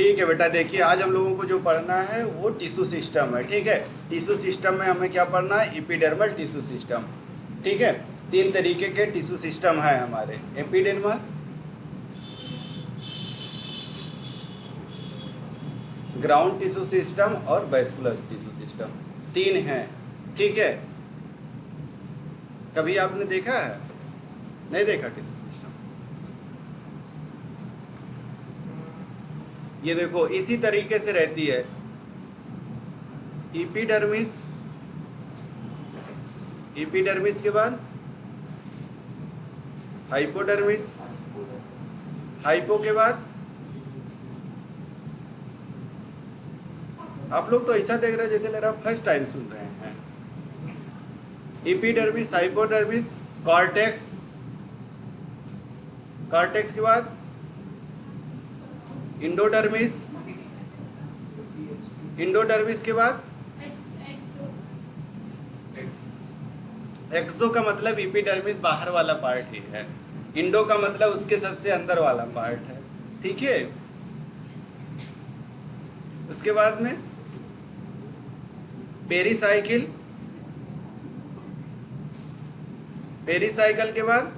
ठीक है बेटा, देखिए आज हम लोगों को जो पढ़ना है वो टिश्यू सिस्टम है। ठीक है, टिश्यू सिस्टम में हमें क्या पढ़ना है? Epidermal tissue system. ठीक है, तीन तरीके के टिश्यू सिस्टम है हमारे, एपिडर्मल, ग्राउंड टिश्यू सिस्टम और वैस्कुलर टिश्यू सिस्टम, तीन हैं। ठीक है, कभी आपने देखा है? नहीं देखा टिश्यू सिस्टम? ये देखो इसी तरीके से रहती है। एपिडर्मिस, एपिडर्मिस के बाद हाइपोडर्मिस, हाइपो के बाद आप लोग तो ऐसा देख रहे हैं जैसे लग रहा फर्स्ट टाइम सुन रहे हैं। एपिडर्मिस, हाइपोडर्मिस, कॉर्टेक्स, कॉर्टेक्स के बाद इंडोडर्मिस, इंडोडर्मिस के बाद एक्सो का मतलब एपिडर्मिस बाहर वाला पार्ट ही है, इंडो का मतलब उसके सबसे अंदर वाला पार्ट है। ठीक है, उसके बाद में पेरिसाइकिल, पेरिसाइकिल के बाद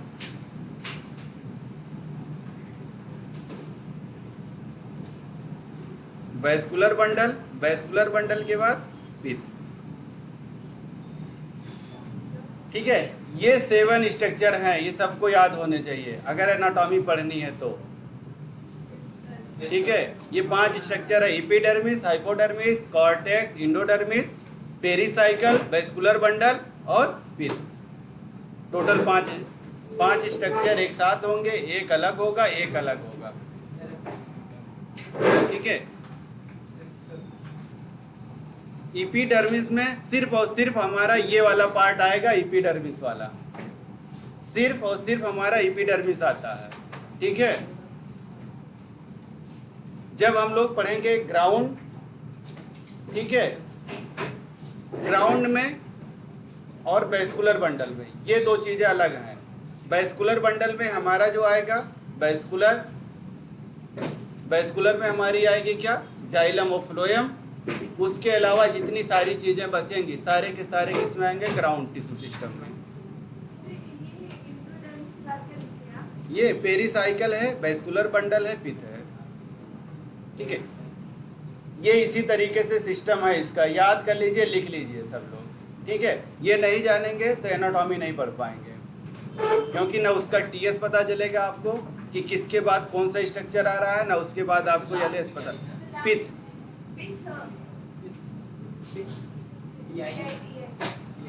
वैस्कुलर बंडल, वैस्कुलर बंडल के बाद पित्त। ठीक है, ये 7 स्ट्रक्चर हैं, ये सबको याद होने चाहिए अगर एनाटॉमी पढ़नी है तो। ठीक है, ये 5 स्ट्रक्चर है, epidermis, hypodermis, cortex, endodermis, pericycle, vascular bundle और पित्त। टोटल 5 स्ट्रक्चर एक साथ होंगे, एक अलग होगा, एक अलग होगा। ठीक है, एपिडर्मिस में सिर्फ और सिर्फ हमारा ये वाला पार्ट आएगा, एपिडर्मिस वाला, सिर्फ और सिर्फ हमारा एपिडर्मिस आता है। ठीक है, जब हम लोग पढ़ेंगे ग्राउंड, ठीक है, ग्राउंड में और वैस्कुलर बंडल में ये दो चीजें अलग हैं। वैस्कुलर बंडल में हमारा जो आएगा वैस्कुलर, वैस्कुलर में हमारी आएगी क्या? जाइलम और फ्लोएम। उसके अलावा जितनी सारी चीजें बचेंगी सारे के सारे किसमें आएंगे? ग्राउंड टिश्यू सिस्टम में। ये पेरिसाइकल है, वैस्कुलर बंडल है, पित्त है। ठीक है, ये इसी तरीके से सिस्टम है इसका, याद कर लीजिए, लिख लीजिए सब लोग। ठीक है, ये नहीं जानेंगे तो एनाटॉमी नहीं पढ़ पाएंगे, क्योंकि ना उसका टीएस पता चलेगा आपको कि किसके बाद कौन सा स्ट्रक्चर आ रहा है, ना उसके बाद आपको एलएस पता। पित्त,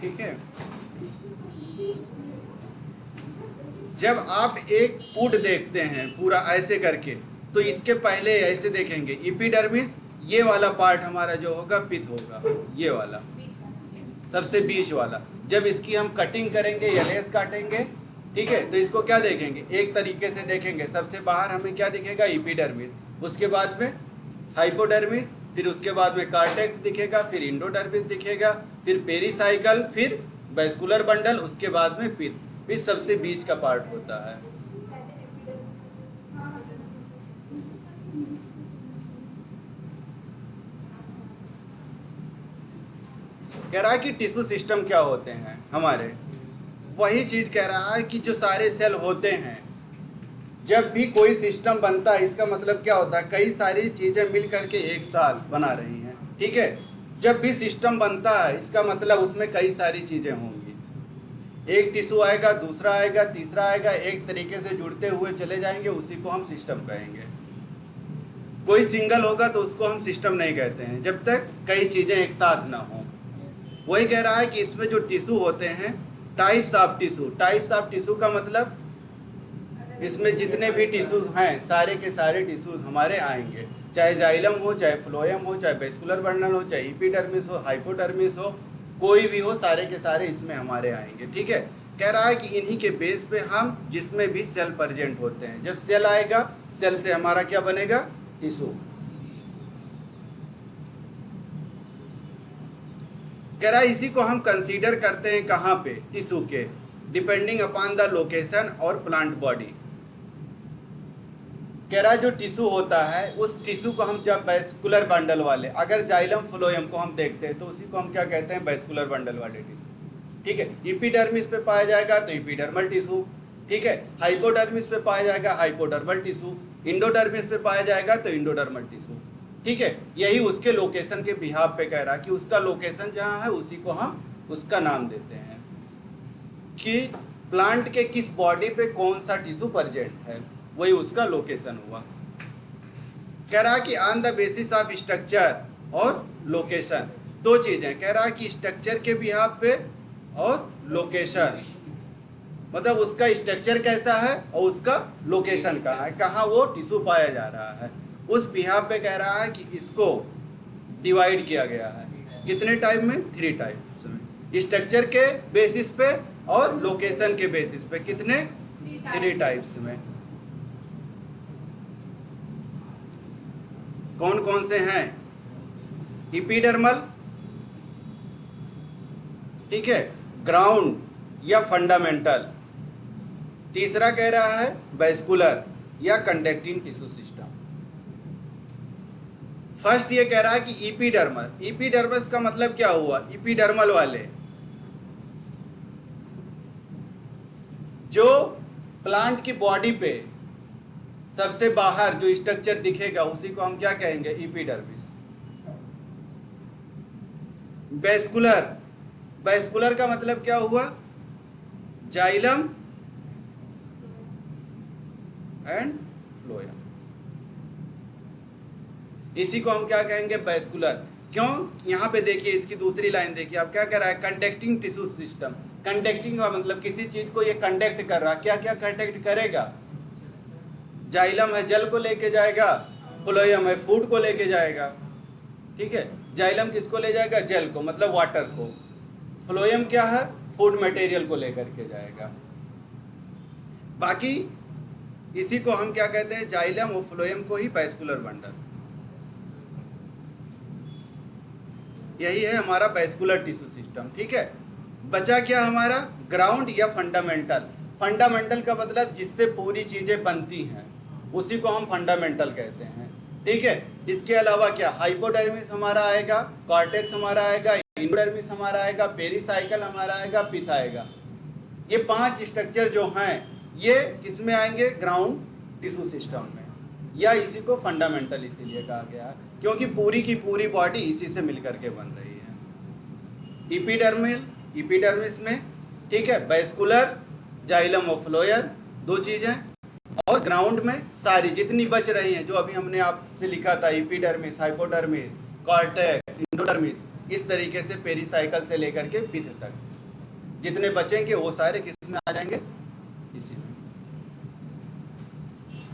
ठीक है, जब आप एक पुट देखते हैं पूरा ऐसे करके तो इसके पहले ऐसे देखेंगे एपिडर्मिस, ये वाला पार्ट हमारा जो होगा पित्त होगा, ये वाला सबसे बीच वाला। जब इसकी हम कटिंग करेंगे, एलएस काटेंगे, ठीक है, तो इसको क्या देखेंगे? एक तरीके से देखेंगे, सबसे बाहर हमें क्या दिखेगा? एपिडर्मिस, उसके बाद में हाइपोडर्मिस, फिर उसके बाद में कॉर्टेक्स दिखेगा, फिर इंडोडर्मिस दिखेगा, फिर पेरिसाइकल, फिर वैस्कुलर बंडल, उसके बाद में पित्त। पित्त सबसे बीच का पार्ट होता है। कह रहा है कि टिश्यू सिस्टम क्या होते हैं हमारे, वही चीज कह रहा है कि जो सारे सेल होते हैं, जब भी कोई सिस्टम बनता है इसका मतलब क्या होता है? कई सारी चीजें मिल करके एक साथ बना रही हैं। ठीक है, जब भी सिस्टम बनता है इसका मतलब उसमें कई सारी चीजें होंगी। एक टिश्यू आएगा, दूसरा आएगा, तीसरा आएगा, एक तरीके से जुड़ते हुए चले जाएंगे, उसी को हम सिस्टम कहेंगे। कोई सिंगल होगा तो उसको हम सिस्टम नहीं कहते हैं जब तक कई चीजें एक साथ ना हो। वही कह रहा है कि इसमें जो टिश्यू होते हैं, types of tissue, types of tissue का मतलब इसमें जितने भी टिश्यूज हैं सारे के सारे टिश्यूज हमारे आएंगे, चाहे जाइलम हो, चाहे फ्लोएम हो, चाहे वैस्कुलर बंडल हो, चाहे एपिडर्मिस हो, हाइपोडर्मिस हो, कोई भी हो, सारे के सारे इसमें हमारे आएंगे। ठीक है, कह रहा है कि इन्हीं के बेस पे हम जिसमें भी सेल प्रेजेंट होते हैं, जब सेल आएगा, सेल से हमारा क्या बनेगा? टिश्यू। कह रहा है इसी को हम कंसीडर करते हैं कहाँ पे? टिश्यू के, डिपेंडिंग अपॉन द लोकेशन और प्लांट बॉडी। कह रहा है जो टिश्यू होता है उस टिश्यू को हम जब वेस्कुलर बंडल वाले, अगर जाइलम फ्लोएम को हम देखते हैं तो उसी को हम क्या कहते हैं, वेस्कुलर बंडल वाले टिश्यू। ठीक है, एपिडर्मिस पे पाया जाएगा तो एपिडर्मल टिश्यू। ठीक है, हाइपोडर्मिस पे पाया जाएगा हाइपोडर्मल टिश्यू, इंडोडर्मिस पे पाया जाएगा तो इंडोडर्मल टिश्यू। ठीक है, यही उसके लोकेशन के बिहाव पे कह रहा है कि उसका लोकेशन जहाँ है उसी को हम उसका नाम देते हैं कि प्लांट के किस बॉडी पे कौन सा टिश्यू प्रेजेंट है, वही उसका लोकेशन हुआ। कह रहा है कि on the basis of structure और लोकेशन, दो चीजें कह रहा है कि स्ट्रक्चर के बिहाव पे और लोकेशन, मतलब उसका स्ट्रक्चर कैसा है और उसका लोकेशन कहाँ है, कहाँ वो टिश्यू पाया जा रहा है, उस बिहाव पे कह रहा है कि इसको डिवाइड किया गया है। कितने टाइप में, 3 टाइप्स में, स्ट्रक्चर के बेसिस पे और लोकेशन के बेसिस पे, कितने, 3 टाइप्स में। कौन कौन से हैं, एपिडर्मल, ठीक है, ग्राउंड या फंडामेंटल, तीसरा कह रहा है वेस्कुलर या कंडक्टिंग टिश्यू सिस्टम। फर्स्ट ये कह रहा है कि एपिडर्मल, एपिडर्मस का मतलब क्या हुआ, एपिडर्मल वाले जो प्लांट की बॉडी पे सबसे बाहर जो स्ट्रक्चर दिखेगा उसी को हम क्या कहेंगे, एपिडर्मिस। वेस्कुलर, वेस्कुलर का मतलब क्या हुआ, जाइलम एंड फ्लोएम, इसी को हम क्या कहेंगे, वेस्कुलर। क्यों, यहाँ पे देखिए इसकी दूसरी लाइन देखिए, आप क्या कह रहा है, कंडक्टिंग टिश्यू सिस्टम। कंडक्टिंग का मतलब किसी चीज को ये कंडक्ट कर रहा, क्या क्या कंडक्ट करेगा, जाइलम है जल को लेके जाएगा, फ्लोएम है फूड को लेके जाएगा। ठीक है, जाइलम किसको ले जाएगा, जल को, मतलब वाटर को, फ्लोएम क्या है, फूड मटेरियल को लेकर के जाएगा। बाकी इसी को हम क्या कहते हैं, जाइलम और फ्लोएम को ही वेस्कुलर बंडल। यही है हमारा वेस्कुलर टिश्यू सिस्टम। ठीक है, बचा क्या हमारा, ग्राउंड या फंडामेंटल। फंडामेंटल का मतलब जिससे पूरी चीजें बनती हैं उसी को हम फंडामेंटल कहते हैं। ठीक है, इसके अलावा क्या, हाइपोडर्मिस हमारा आएगा, कॉर्टेक्स हमारा आएगा, इंडोडर्मिस हमारा आएगा, पेरिसाइकल हमारा आएगा, पिथ आएगा। ये 5 स्ट्रक्चर जो हैं ये किसमें आएंगे, ग्राउंड टिश्यू सिस्टम में, या इसी को फंडामेंटल इसीलिए कहा गया है क्योंकि पूरी की पूरी बॉडी इसी से मिलकर के बन रही है। एपिडर्मल, एपिडर्मिस में, ठीक है, वेस्कुलर, जाइलम और फ्लोएम, 2 चीजें, और ग्राउंड में सारी जितनी बच रही हैं जो अभी हमने आपसे लिखा था, एपिडर्मिस, हाइपोडर्मिस, कॉर्टेक्स, इंडोडर्मिस, इस तरीके से पेरिसाइकल से लेकर के पिथ तक जितने बचेंगे वो सारे किस में आ जाएंगे, इसी में।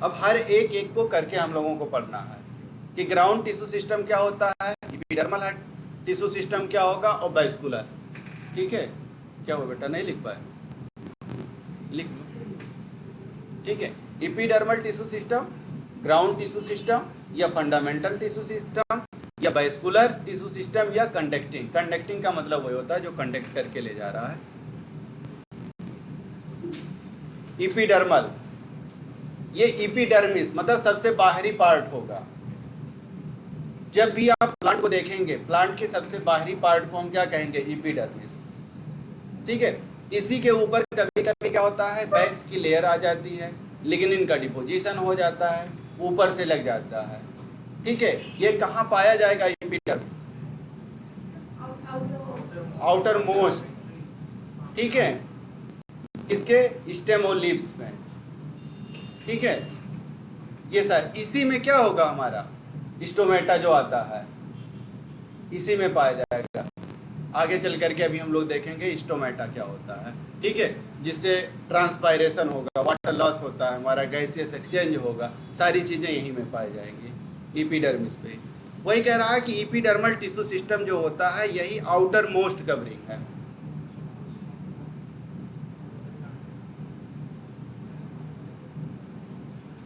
अब हर एक एक को करके हम लोगों को पढ़ना है कि ग्राउंड टिश्यू सिस्टम क्या होता है, एपिडर्मल टिश्यू सिस्टम क्या होगा, और वेस्कुलर। ठीक है, क्या हुआ बेटा, नहीं लिख पाए, लिख। ठीक है, epidermal tissue system, ground tissue system या फंडामेंटल टिश्यू सिस्टम या वेस्कुलर टिश्यू सिस्टम या कंडक्टिंग। कंडक्टिंग का मतलब वही होता है जो कंडक्ट करके ले जा रहा है। एपिडर्मल, ये एपिडर्मिस मतलब सबसे बाहरी पार्ट होगा। जब भी आप प्लांट को देखेंगे, प्लांट के सबसे बाहरी पार्ट को हम क्या कहेंगे, एपिडर्मिस। ठीक है, इसी के ऊपर कभी कभी क्या होता है, वैक्स की लेयर आ जाती है, लिग्निन का डिपोजिशन हो जाता है, ऊपर से लग जाता है। ठीक है, ये कहाँ पाया जाएगा, एपिडर्मिस, आउटर मोस्ट। ठीक है, इसके स्टेम और लीव्स में। ठीक है, ये सर इसी में क्या होगा, हमारा स्टोमेटा जो आता है इसी में पाया जाएगा। आगे चल करके अभी हम लोग देखेंगे स्टोमेटा क्या होता है। ठीक है, जिससे ट्रांसपायरेशन होगा, वाटर लॉस होता है, हमारा गैसियस एक्सचेंज होगा, सारी चीज़ें यहीं में पाई जाएंगी एपिडर्मिस पे। वही कह रहा है कि एपिडर्मल टिश्यू सिस्टम जो होता है यही आउटर मोस्ट कवरिंग है।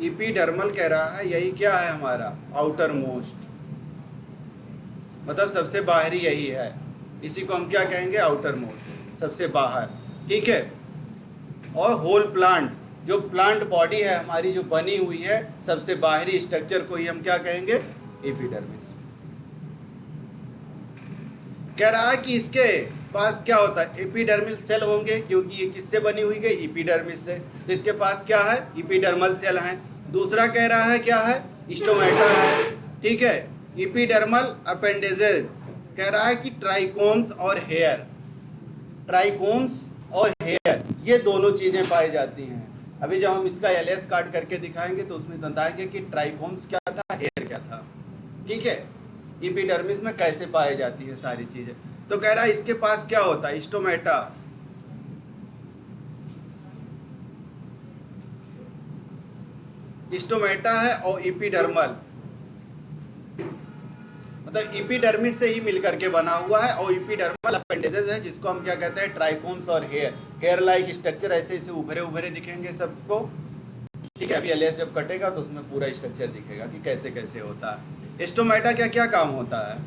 एपिडर्मल कह रहा है यही क्या है, हमारा आउटर मोस्ट, मतलब सबसे बाहरी यही है, इसी को हम क्या कहेंगे, आउटर मोस्ट, सबसे बाहर। ठीक है, और होल प्लांट जो प्लांट बॉडी है हमारी जो बनी हुई है, सबसे बाहरी स्ट्रक्चर को ही हम क्या कहेंगे? एपिडर्मिस। कह रहा है कि इसके पास क्या होता है? एपिडर्मल सेल होंगे, क्योंकि ये किससे बनी हुई है? एपिडर्मिस से। तो इसके पास क्या है? एपिडर्मल सेल हैं। दूसरा कह रहा है क्या है? स्टोमेटा है। ठीक है, एपिडर्मल अपेंडेजेस। कह रहा है कि ट्राइकोम्स और हेयर, ट्राइकोम्स और हेयर ये दोनों चीजें पाई जाती हैं। अभी जब हम इसका एलएस काट करके दिखाएंगे तो उसमें बताएंगे कि ट्राइकोम्स क्या था, हेयर क्या था। ठीक है, एपिडर्मिस में कैसे पाई जाती है सारी चीजें। तो कह रहा है इसके पास क्या होता है? स्टोमेटा, स्टोमेटा है और एपिडर्मल, मतलब एपिडर्मिस से ही मिलकर के बना हुआ है, और एपिडर्मल अपेंडेजेस है जिसको हम क्या कहते हैं? ट्राइकोम्स और हेयर। हेयर लाइक स्ट्रक्चर ऐसे ऐसे उभरे उभरे दिखेंगे सबको। ठीक है, अभी एलएस जब कटेगा तो उसमें पूरा स्ट्रक्चर दिखेगा कि कैसे कैसे होता है। स्टोमेटा क्या क्या काम होता है?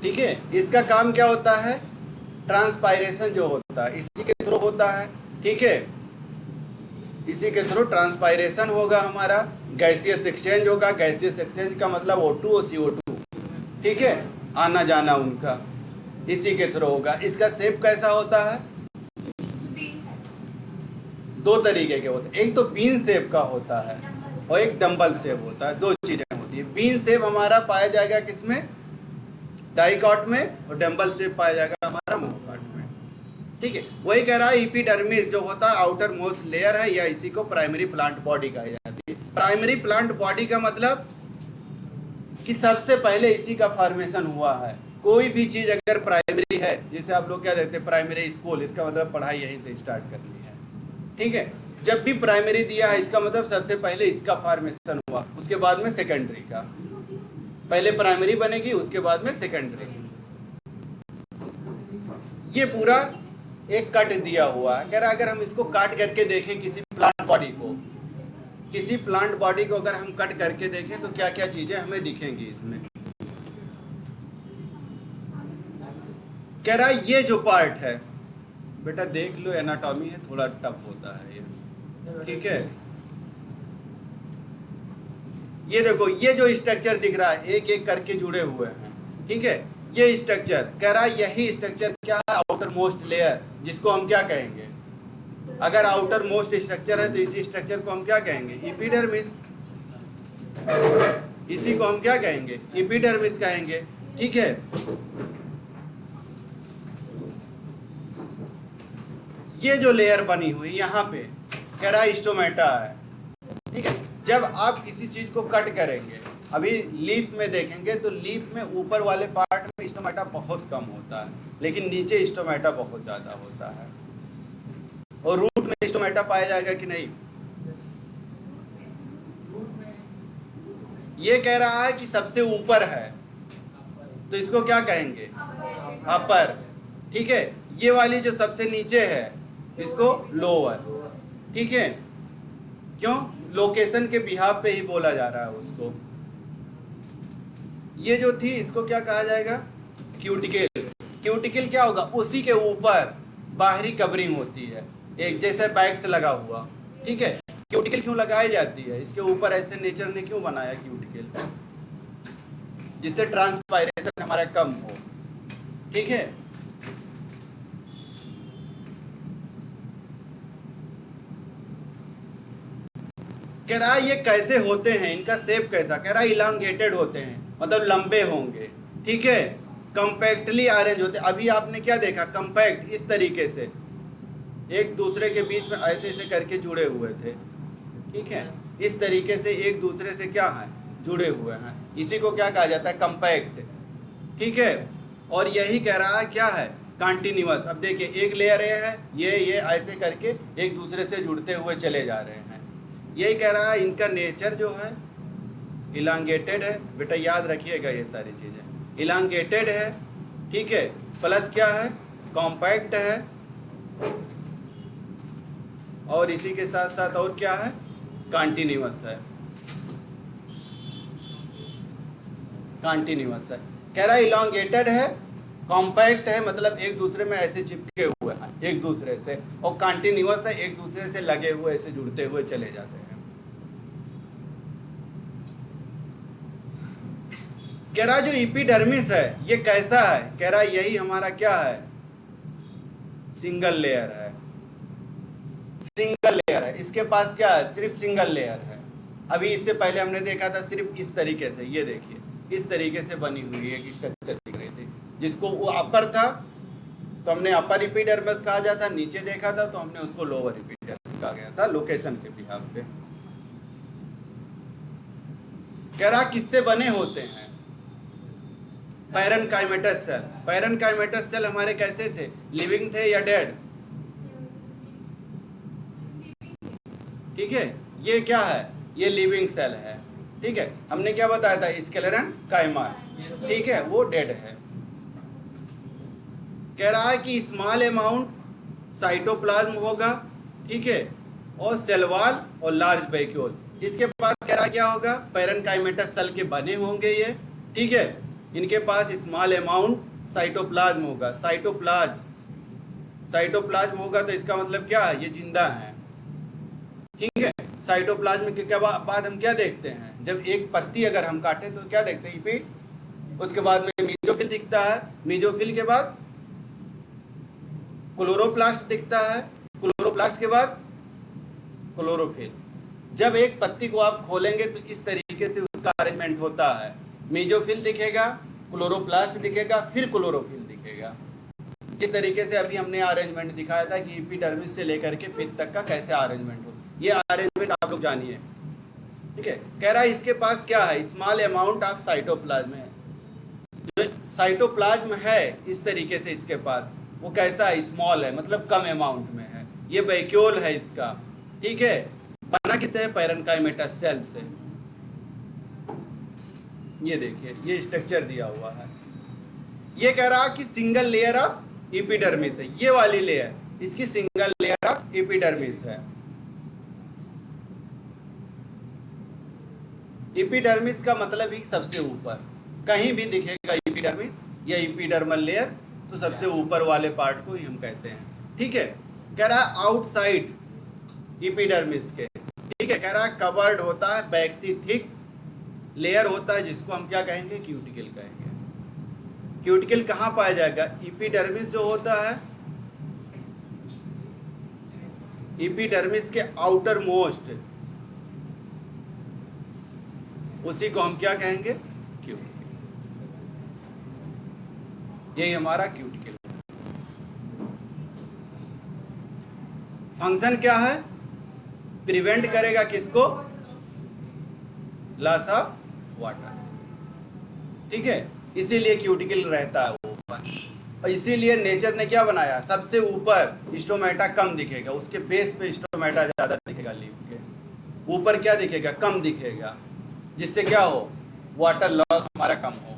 ठीक है, इसका काम क्या होता है? ट्रांसपायरेशन जो होता है इसी के थ्रू होता है। ठीक है, इसी के थ्रू ट्रांसपायरेशन होगा हमारा, गैसियस एक्सचेंज होगा। गैसियस एक्सचेंज का मतलब O2 और CO2। ठीक है, आना जाना उनका इसी के थ्रू होगा। इसका शेप कैसा होता है? दो तरीके के होते हैं, एक तो बीन शेप का होता है और एक डंबल शेप होता है। दो चीजें होती है। बीन शेप हमारा पाया जाएगा किसमें? डाइकॉट में, और डंबल शेप पाया जाएगा हमारा मोनोकॉट में। ठीक है, वही कह रहा है एपिडर्मिस जो होता है आउटर मोस्ट लेयर है, या इसी को प्राइमरी प्लांट बॉडी कही जाती है। प्राइमरी प्लांट बॉडी का मतलब कि सबसे पहले इसी का फॉर्मेशन हुआ है। कोई भी चीज अगर प्राइमरी है, जैसे आप लोग क्या देखते हैं प्राइमरी स्कूल, इसका मतलब पढ़ाई यहीं से स्टार्ट करनी है। ठीक है, जब भी प्राइमरी दिया है इसका मतलब सबसे पहले इसका फॉर्मेशन हुआ, उसके बाद में सेकेंडरी का। पहले प्राइमरी बनेगी, उसके बाद में सेकेंडरी। ये पूरा एक कट दिया हुआ है। कह रहा अगर हम इसको काट करके देखें किसी प्लांट बॉडी को, किसी प्लांट बॉडी को अगर हम कट करके देखें तो क्या क्या चीजें हमें दिखेंगी इसमें। कह रहा है ये जो पार्ट है बेटा देख लो, एनाटॉमी है, थोड़ा टफ होता है ये। ठीक है, ये देखो, ये जो स्ट्रक्चर दिख रहा है एक एक करके जुड़े हुए हैं। ठीक है, ये स्ट्रक्चर कह रहा है यही स्ट्रक्चर क्या है? आउटर मोस्ट लेयर, जिसको हम क्या कहेंगे? अगर आउटर मोस्ट स्ट्रक्चर है तो इसी स्ट्रक्चर को हम क्या कहेंगे? एपिडर्मिस। इसी को हम क्या कहेंगे? एपिडर्मिस कहेंगे। ठीक है, ये जो लेयर बनी हुई यहाँ पे कह रहा है स्टोमेटा है। ठीक है, जब आप किसी चीज को कट करेंगे, अभी लीफ में देखेंगे तो लीफ में ऊपर वाले पार्ट में स्टोमेटा बहुत कम होता है, लेकिन नीचे स्टोमेटा बहुत ज्यादा होता है। और रूट में स्टोमेटा पाया जाएगा कि नहीं? ये कह रहा है कि सबसे ऊपर है तो इसको क्या कहेंगे? अपर। ठीक है, ये वाली जो सबसे नीचे है इसको लोअर। ठीक है, क्यों? लोकेशन के बिहाफ पे ही बोला जा रहा है उसको। ये जो थी इसको क्या कहा जाएगा? क्यूटिकल। क्यूटिकल क्या होगा? उसी के ऊपर बाहरी कवरिंग होती है, एक जैसे बैग्स लगा हुआ। ठीक है, क्यूटिकल क्यों लगाई जाती है? इसके ऊपर ऐसे नेचर ने क्यों बनाया क्यूटिकल? जिससे ट्रांसपायरेशन हमारा कम हो। ठीक है, कह रहा है ये कैसे होते हैं, इनका शेप कैसा? कह रहा है इलांगेटेड होते हैं, मतलब लंबे होंगे। ठीक है, कंपैक्टली अरेंज होते हैं। अभी आपने क्या देखा? कंपैक्ट इस तरीके से एक दूसरे के बीच में ऐसे ऐसे करके जुड़े हुए थे। ठीक है, इस तरीके से एक दूसरे से क्या है? जुड़े हुए हैं। इसी को क्या कहा जाता है? कंपैक्ट। ठीक है, और यही कह रहा है क्या है? कंटिन्यूअस। अब देखिए एक लेयर है, ये ऐसे करके एक दूसरे से जुड़ते हुए चले जा रहे हैं। यही कह रहा है इनका नेचर जो है इलांगेटेड है। बेटा याद रखिएगा ये सारी चीजें, इलांगेटेड है। ठीक है, प्लस क्या है? कॉम्पैक्ट है, और इसी के साथ साथ और क्या है? कंटिन्यूअस है। कंटिन्यूअस है। कह रहा है इलॉन्गेटेड है, कॉम्पैक्ट है, मतलब एक दूसरे में ऐसे चिपके हुए हैं एक दूसरे से, और कंटिन्यूअस है, एक दूसरे से लगे हुए ऐसे जुड़ते हुए चले जाते हैं। कह रहा जो एपिडर्मिस है ये कैसा है, कह रहा यही हमारा क्या है, सिंगल लेयर है। सिंगल लेयर है, इसके पास क्या है, सिर्फ सिंगल लेयर है। अभी इससे पहले हमने देखा था सिर्फ इस तरीके से, ये देखिए इस तरीके से बनी हुई एक स्ट्रक्चर दिख रही थी, जिसको वो अपर था तो हमने अपर एपिडर्मिस कहा जाता, नीचे देखा था तो हमने उसको लोअर एपिडर्मिस कहा गया था लोकेशन के बिहाफ पे। कह रहा किससे बने होते हैं, पैरेनकाइमेटस सेल। पैरेनकाइमेटस सेल हमारे कैसे थे, लिविंग थे या डेड, ठीक है, ये क्या है, ये लिविंग सेल है, ठीक है। हमने क्या बताया था, स्केलेटन काइमा, ठीक है, वो डेड है। कह रहा है कि स्मॉल अमाउंट साइटोप्लाज्म होगा, ठीक है, और सेल वॉल और लार्ज वैक्यूल। इसके पास कह रहा क्या होगा, पैरेनकाइमेटस सेल के बने होंगे ये, ठीक है। इनके पास स्मॉल अमाउंट साइटोप्लाज्म होगा। साइटोप्लाज्म होगा तो इसका मतलब क्या है, ये जिंदा है, ठीक है। साइटोप्लाज्म के बाद हम क्या देखते हैं, जब एक पत्ती अगर हम काटे तो क्या देखते हैं, इपिड, उसके बाद में मीजोफिल दिखता है, मीजोफिल के बाद क्लोरोप्लास्ट दिखता है, क्लोरोप्लास्ट के बाद क्लोरोफिल। जब एक पत्ती को आप खोलेंगे तो इस तरीके से उसका अरेंजमेंट होता है, मीजोफिल दिखेगा, क्लोरोप्लास्ट दिखेगा, फिर क्लोरोफिल दिखेगा। जिस तरीके से अभी हमने अरेंजमेंट दिखाया था कि एपिडर्मिस से लेकर के पित्त तक का कैसे अरेंजमेंट हो, ये अरेंजमेंट आप लोग जानिए, ठीक है। कह रहा है इसके पास क्या है, स्मॉल अमाउंट ऑफ साइटोप्लाज्म है। जो साइटोप्लाज्म है इस तरीके से इसके पास, वो कैसा है, स्मॉल है, मतलब कम अमाउंट में है। ये वैक्यूल है इसका, ठीक है, बना किससे है, पैरेनकाइमेटस सेल से। ये देखिए ये स्ट्रक्चर दिया हुआ है। ये कह रहा कि सिंगल लेयर ऑफ एपिडर्मिस है, ये वाली लेयर इसकी सिंगल लेयर ऑफ एपिडर्मिस है। एपिडर्मिस का मतलब ही सबसे ऊपर, कहीं भी दिखेगा एपिडर्मिस या एपिडर्मल लेयर तो सबसे ऊपर वाले पार्ट को ही हम कहते हैं, ठीक है। कह रहा है आउटसाइड एपिडर्मिस के, ठीक है, कह रहा है कवर्ड होता है बैक्सी थिक लेयर होता है, जिसको हम क्या कहेंगे, क्यूटिकल कहेंगे। क्यूटिकल कहाँ पाया जाएगा, एपिडर्मिस जो होता है, एपिडर्मिस के आउटर मोस्ट, उसी को हम क्या कहेंगे, क्यूटिकल। यही हमारा क्यूटिकल फंक्शन क्या है, प्रिवेंट करेगा किसको, लॉस ऑफ वाटर, ठीक है, इसीलिए क्यूटिकल रहता है वो ऊपर। और इसीलिए नेचर ने क्या बनाया, सबसे ऊपर स्टोमेटा कम दिखेगा, उसके बेस पे स्टोमेटा ज्यादा दिखेगा, लीफ के ऊपर क्या दिखेगा, कम दिखेगा, जिससे क्या हो, वाटर लॉस हमारा कम हो।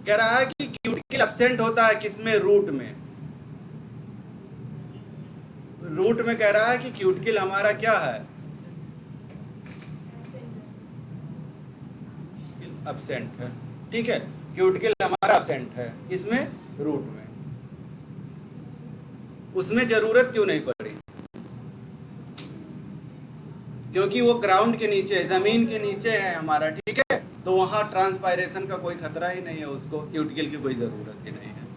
कह रहा है कि क्यूटिकल एब्सेंट होता है किसमें, रूट में। रूट में कह रहा है कि क्यूटिकल हमारा क्या है, एब्सेंट है, ठीक है, क्यूटिकल हमारा एब्सेंट है इसमें, रूट में। उसमें जरूरत क्यों नहीं पड़ी, क्योंकि वो ग्राउंड के नीचे, जमीन के नीचे है हमारा, ठीक है, तो वहां ट्रांसपायरेशन का कोई खतरा ही नहीं है, उसको क्यूटिकल की कोई जरूरत ही नहीं है।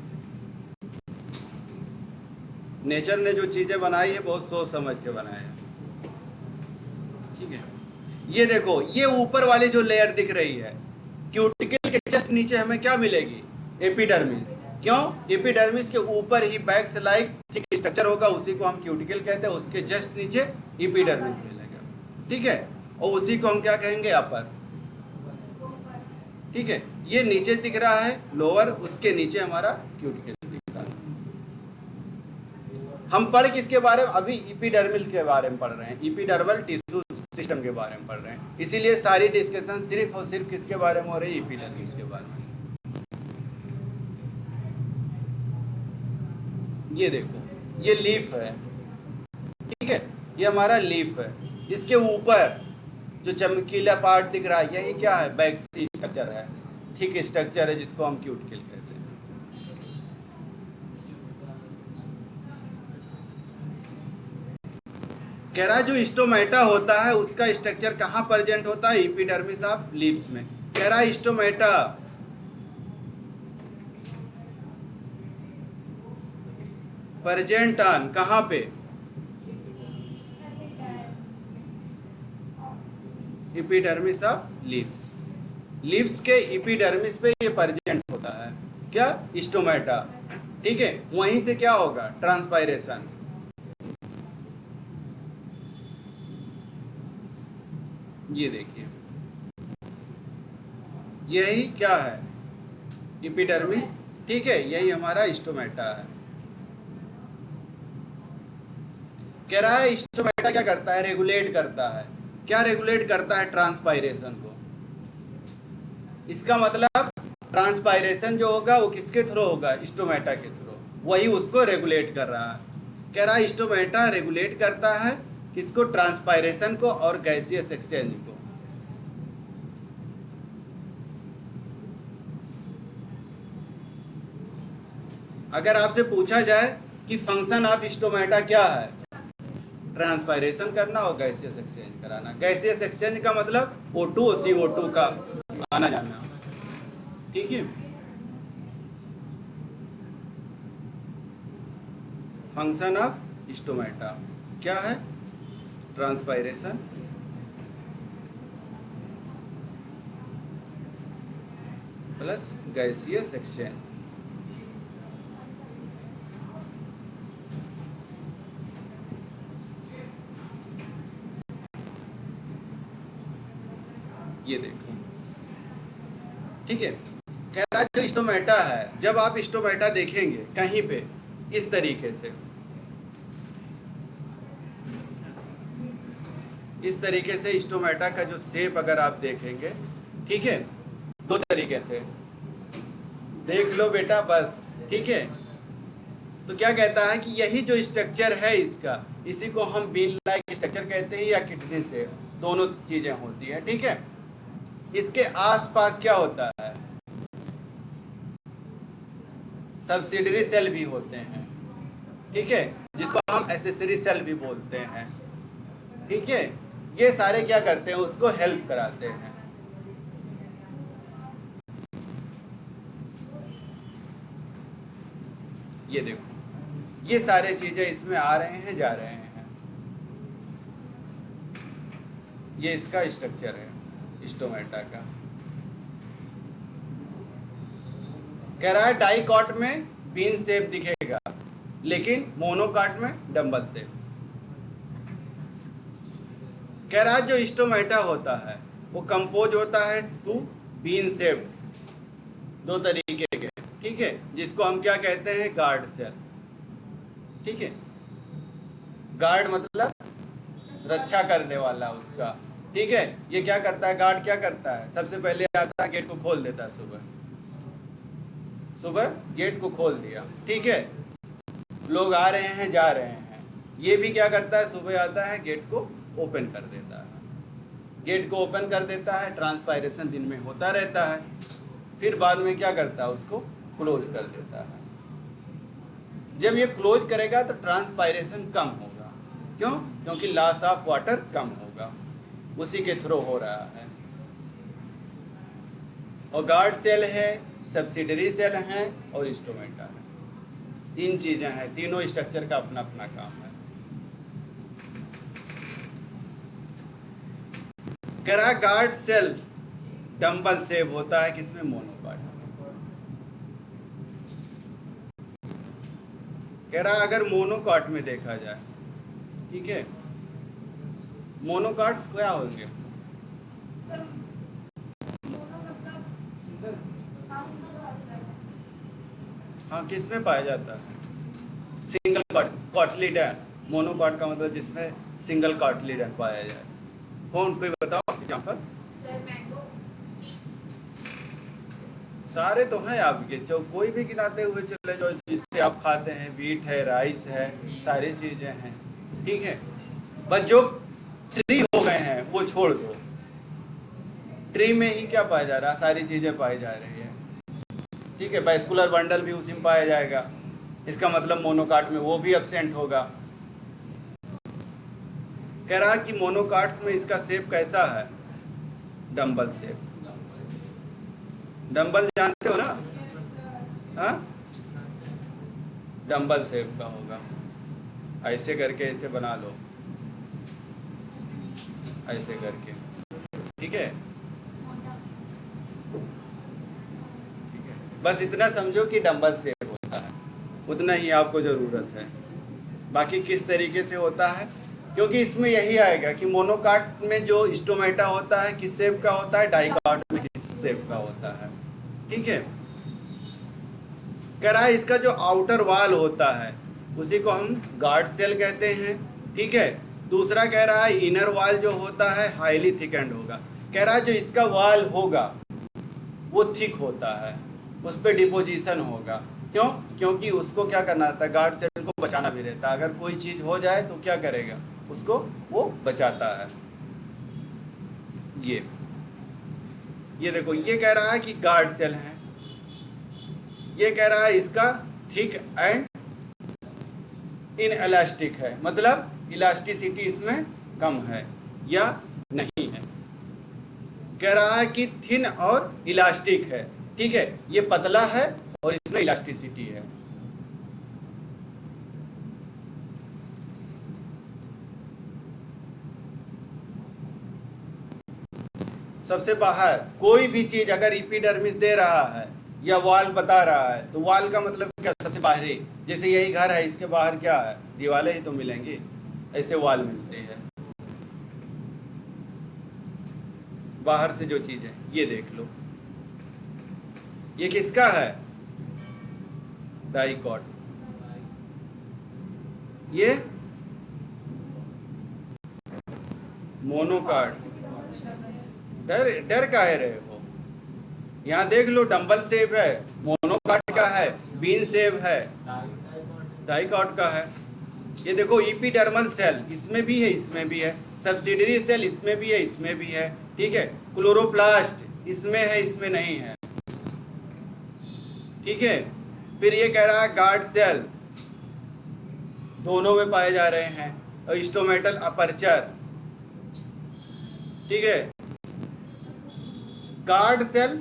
नेचर ने जो चीजें बनाई है बहुत सोच समझ के बनाया है, ठीक है। ये देखो ये ऊपर वाली जो लेयर दिख रही है, क्यूटिकल के जस्ट नीचे हमें क्या मिलेगी, एपिडर्मिस। क्यों, एपिडर्मिस के ऊपर ही बैक्स लाइक ठीक स्ट्रक्चर होगा, उसी को हम क्यूटिकल कहते हैं, उसके जस्ट नीचे एपिडर्मिस मिलेगा, ठीक है, और उसी को हम क्या कहेंगे, अपर, ठीक है। ये नीचे दिख रहा है लोअर, उसके नीचे हमारा क्यूटिकल दिख रहा है। हम पढ़ किसके बारे में, अभी एपिडर्मिल के बारे में पढ़ रहे हैं, एपिडर्मल टिश्यू सिस्टम के बारे में पढ़ रहे हैं, इसीलिए सारी डिस्कशन सिर्फ और सिर्फ किसके बारे में हो रही है, एपिडर्मिस के बारे में। ये देखो ये लीफ है, ठीक है, ये हमारा लीफ है। इसके ऊपर जो चमकीला पार्ट दिख रहा है यही क्या है, बैक्सी स्ट्रक्चर है, थिक स्ट्रक्चर है जिसको हम क्यूटिकल कहते हैं। कह रहा है जो स्टोमेटा होता है उसका स्ट्रक्चर कहाँ प्रेजेंट होता है, एपिडर्मिस ऑफ लीव्स में। कह रहा है स्टोमेटा प्रेजेंट ऑन कहाँ पे, एपिडर्मिस ऑफ लीव्स। लीव्स के एपिडर्मिस पे ये प्रेजेंट होता है क्या, स्टोमेटा। ठीक है, वहीं से क्या होगा, ट्रांसपायरेशन। ये देखिए यही क्या है, एपिडर्मिस। ठीक है, यही हमारा स्टोमेटा है। कह रहा है स्टोमेटा क्या करता है, रेगुलेट करता है। क्या रेगुलेट करता है, ट्रांसपायरेशन को। इसका मतलब ट्रांसपायरेशन जो होगा वो किसके थ्रू होगा, स्टोमेटा के थ्रू, वही उसको रेगुलेट कर रहा है। कह रहा है स्टोमेटा रेगुलेट करता है किसको, ट्रांसपायरेशन को और गैसियस एक्सचेंज को। अगर आपसे पूछा जाए कि फंक्शन ऑफ स्टोमेटा क्या है, ट्रांसपायरेशन करना और गैसियस एक्सचेंज कराना। गैसियस एक्सचेंज का मतलब O2 और CO2 का आना जाना। ठीक है, फंक्शन ऑफ स्टोमेटा क्या है, ट्रांसपायरेशन प्लस गैसियस एक्सचेंज। ये देखो, ठीक है। कह रहा है जो स्टोमेटा है, जब आप स्टोमेटा देखेंगे कहीं पे इस तरीके से, इस तरीके से स्टोमेटा का जो शेप अगर आप देखेंगे, ठीक है, दो तरीके से देख लो बेटा बस। ठीक है, तो क्या कहता है कि यही जो स्ट्रक्चर है इसका, इसी को हम बीन लाइक स्ट्रक्चर कहते हैं या किडनी से, दोनों चीजें होती है। ठीक है, इसके आसपास क्या होता है, सब्सिडरी सेल भी होते हैं। ठीक है, जिसको हम एसेसरी सेल भी बोलते हैं। ठीक है, ये सारे क्या करते हैं, उसको हेल्प कराते हैं। ये देखो, ये सारे चीजें इसमें आ रहे हैं, जा रहे हैं। ये इसका स्ट्रक्चर है स्टोमेटा का। कह रहा है डाइकॉट में बीन शेप दिखेगा, लेकिन मोनोकॉट में डंबल शेप। कह रहा है जो स्टोमेटा होता है वो कंपोज होता है टू बीन शेप, दो तरीके के। ठीक है, जिसको हम क्या कहते हैं, गार्ड सेल। ठीक है, गार्ड मतलब रक्षा करने वाला उसका। ठीक है, ये क्या करता है, गार्ड क्या करता है, सबसे पहले आता है गेट को खोल देता है, सुबह गेट को खोल दिया। ठीक है, लोग आ रहे हैं जा रहे हैं, ये भी क्या करता है, सुबह आता है गेट को ओपन कर देता है। गेट को ओपन कर देता है, ट्रांसपायरेशन दिन में होता रहता है, फिर बाद में क्या करता है, उसको क्लोज कर देता है। जब ये क्लोज करेगा तो ट्रांसपायरेशन कम होगा। क्यों, क्योंकि लॉस ऑफ वाटर कम होगा, उसी के थ्रू हो रहा है। और गार्ड सेल है, सब्सिडरी सेल है और स्टोमेटा है। तीन चीजें हैं, तीनों स्ट्रक्चर का अपना अपना काम है। कह रहा गार्ड सेल डंबल शेप होता है, किसमें, मोनोकॉट। कह रहा अगर मोनोकॉट में देखा जाए, ठीक है, मोनोकॉट्स क्या होंगे, हाँ, किसमें पाया जाता है, सिंगल कॉटलीडन। मोनोकॉट का मतलब जिसमें सिंगल कॉटलीडन पाया जाए। कौन, कोई बताओ एग्जांपल। सारे तो हैं आपके, जो कोई भी गिनाते हुए चले जाओ जिससे आप खाते हैं, वीट है, राइस है, सारी चीजें हैं। ठीक है, बस जो ट्री हो गए हैं वो छोड़ दो। ट्री में ही क्या पाया जा रहा है, सारी चीजें पाई जा रही है। ठीक है, बाइस्कुलर बंडल भी उसी में पाया जाएगा, इसका मतलब मोनोकाट में वो भी एब्सेंट होगा। कह रहा कि मोनोकाट्स में इसका शेप कैसा है, डंबल शेप। डंबल जानते हो ना, हाँ, डंबल शेप का होगा। ऐसे करके ऐसे बना लो, ऐसे करके, ठीक है। बस इतना समझो कि डंबल शेप होता है, उतना ही आपको ज़रूरत है। बाकी किस तरीके से होता है, क्योंकि इसमें यही आएगा कि मोनोकाट में जो स्टोमेटा होता है किस शेप का होता है, डाइकाट में किस शेप का होता है। ठीक है, कह रहा है इसका जो आउटर वॉल होता है उसी को हम गार्ड सेल कहते हैं। ठीक है, दूसरा कह रहा है इनर वॉल जो होता है हाईली थिकेंड होगा। कह रहा है जो इसका वॉल होगा वो थिक होता है, उस पर डिपोजिशन होगा। क्यों? क्योंकि उसको क्या करना रहता है, गार्ड सेल को बचाना भी रहता है। अगर कोई चीज़ हो जाए तो क्या करेगा, उसको वो बचाता है। ये देखो, ये कह रहा है कि गार्ड सेल है, ये कह रहा है इसका थिक एंड इन इलास्टिक है, मतलब इलास्टिसिटी इसमें कम है या नहीं है। कह रहा है कि थिन और इलास्टिक है। ठीक है, ये पतला है और इसमें इलास्टिसिटी है। सबसे बाहर कोई भी चीज अगर एपिडर्मिस दे रहा है या वॉल बता रहा है तो वॉल का मतलब क्या, सबसे बाहरी। जैसे यही घर है, इसके बाहर क्या है, दीवारें ही तो मिलेंगी, ऐसे वॉल मिलती है। बाहर से जो चीज है, ये देख लो, ये किसका है, डाइकॉट। ये मोनोकाट। डर का है रहे हो, यहाँ देख लो, डंबल शेप है, मोनोकाट का है, बीन शेप है, डाइकॉट का है। ये देखो इपिडर्मल सेल इसमें भी है, इसमें भी है, सब्सिडरी सेल इसमें भी है, इसमें भी है। ठीक है, क्लोरोप्लास्ट इसमें है, इसमें नहीं है। ठीक है, फिर ये कह रहा है गार्ड सेल दोनों में पाए जा रहे हैं, और स्टोमेटल अपर्चर। ठीक है, गार्ड सेल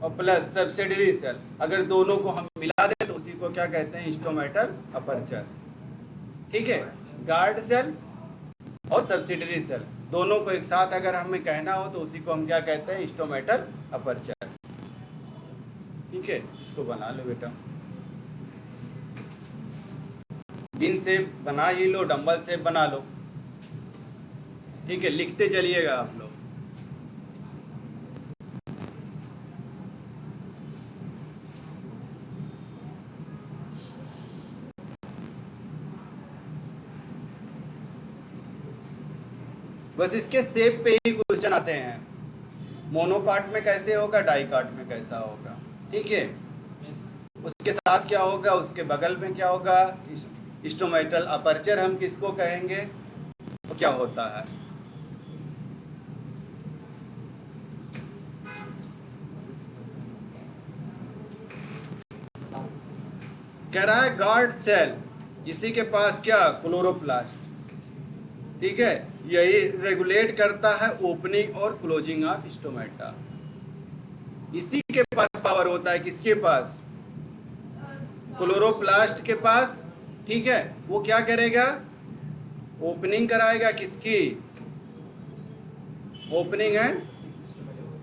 और प्लस सब्सिडरी सेल, अगर दोनों को हम मिला दें तो उसी को क्या कहते हैं, स्टोमेटल अपर्चर। ठीक है, गार्ड सेल और सब्सिडरी सेल दोनों को एक साथ अगर हमें कहना हो तो उसी को हम क्या कहते हैं, स्टोमेटल अपर्चर। ठीक है, इसको बना लो बेटा, बीन शेप बना ही लो, डंबल शेप बना लो। ठीक है, लिखते चलिएगा आप लोग। बस इसके शेप पे ही क्वेश्चन आते हैं, मोनोकाट में कैसे होगा, डाइकाट में कैसा होगा। ठीक है, उसके साथ क्या होगा, उसके बगल में क्या होगा, स्टोमेटल अपर्चर हम किसको कहेंगे, तो क्या होता है। कह रहा है गार्ड सेल, इसी के पास क्या, क्लोरोप्लास्ट। ठीक है, यही रेगुलेट करता है ओपनिंग और क्लोजिंग ऑफ स्टोमेटा। इसी के पास पावर होता है, किसके पास, क्लोरोप्लास्ट के पास। ठीक है, वो क्या करेगा, ओपनिंग कराएगा, किसकी, ओपनिंग एंड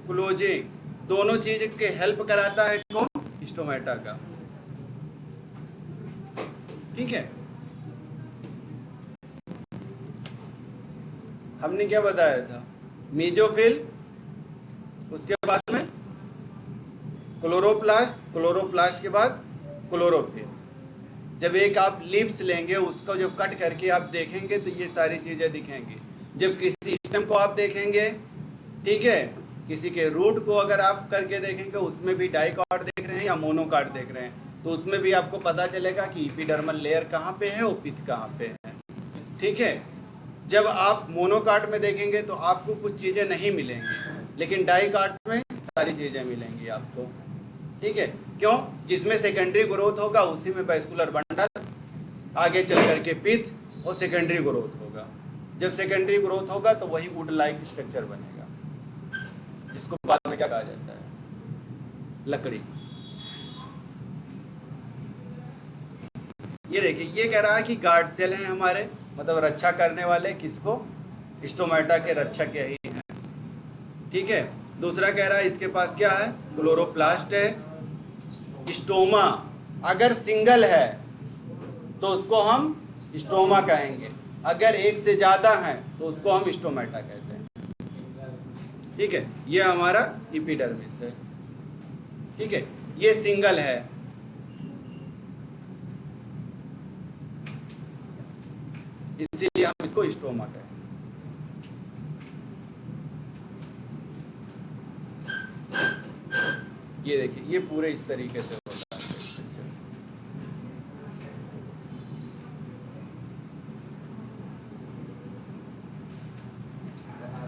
क्लोजिंग, दोनों चीज के हेल्प कराता है कौन, स्टोमेटा का। ठीक है, हमने क्या बताया था, मीजोफिल, उसके बाद में क्लोरोप्लास्ट, क्लोरोप्लास्ट के बाद क्लोरोफिल। जब एक आप लीव्स लेंगे, उसको जब कट करके आप देखेंगे तो ये सारी चीज़ें दिखेंगी। जब किसी सिस्टम को आप देखेंगे, ठीक है, किसी के रूट को अगर आप करके देखेंगे, उसमें भी डाइकॉट देख रहे हैं या मोनोकाट देख रहे हैं, तो उसमें भी आपको पता चलेगा कि एपिडर्मल लेयर कहाँ पे है और पिथ कहाँ पे है। ठीक है, जब आप मोनोकाट में देखेंगे तो आपको कुछ चीज़ें नहीं मिलेंगी, लेकिन डाई काट में सारी चीज़ें मिलेंगी आपको। ठीक है, क्यों? जिसमें सेकेंडरी ग्रोथ होगा उसी में वैस्कुलर बंडल, आगे चल करके पिथ और सेकेंडरी ग्रोथ होगा। जब सेकेंडरी ग्रोथ होगा तो वही वुड लाइक स्ट्रक्चर बनेगा, जिसको बाद में क्या कहा जाता है? लकड़ी। ये देखिए, ये कह रहा है कि गार्ड सेल हैं हमारे, मतलब रक्षा करने वाले, किसको? स्टोमेटा के रक्षक यही हैं। ठीक है, दूसरा कह रहा है इसके पास क्या है? क्लोरोप्लास्ट है। स्टोमा अगर सिंगल है तो उसको हम स्टोमा कहेंगे, अगर एक से ज्यादा है तो उसको हम स्टोमेटा कहते हैं। ठीक है, ये हमारा एपिडर्मिस है। ठीक है, ये सिंगल है, इसीलिए हम इसको स्टोमा कहते हैं। ये देखिए, ये पूरे इस तरीके से होता है।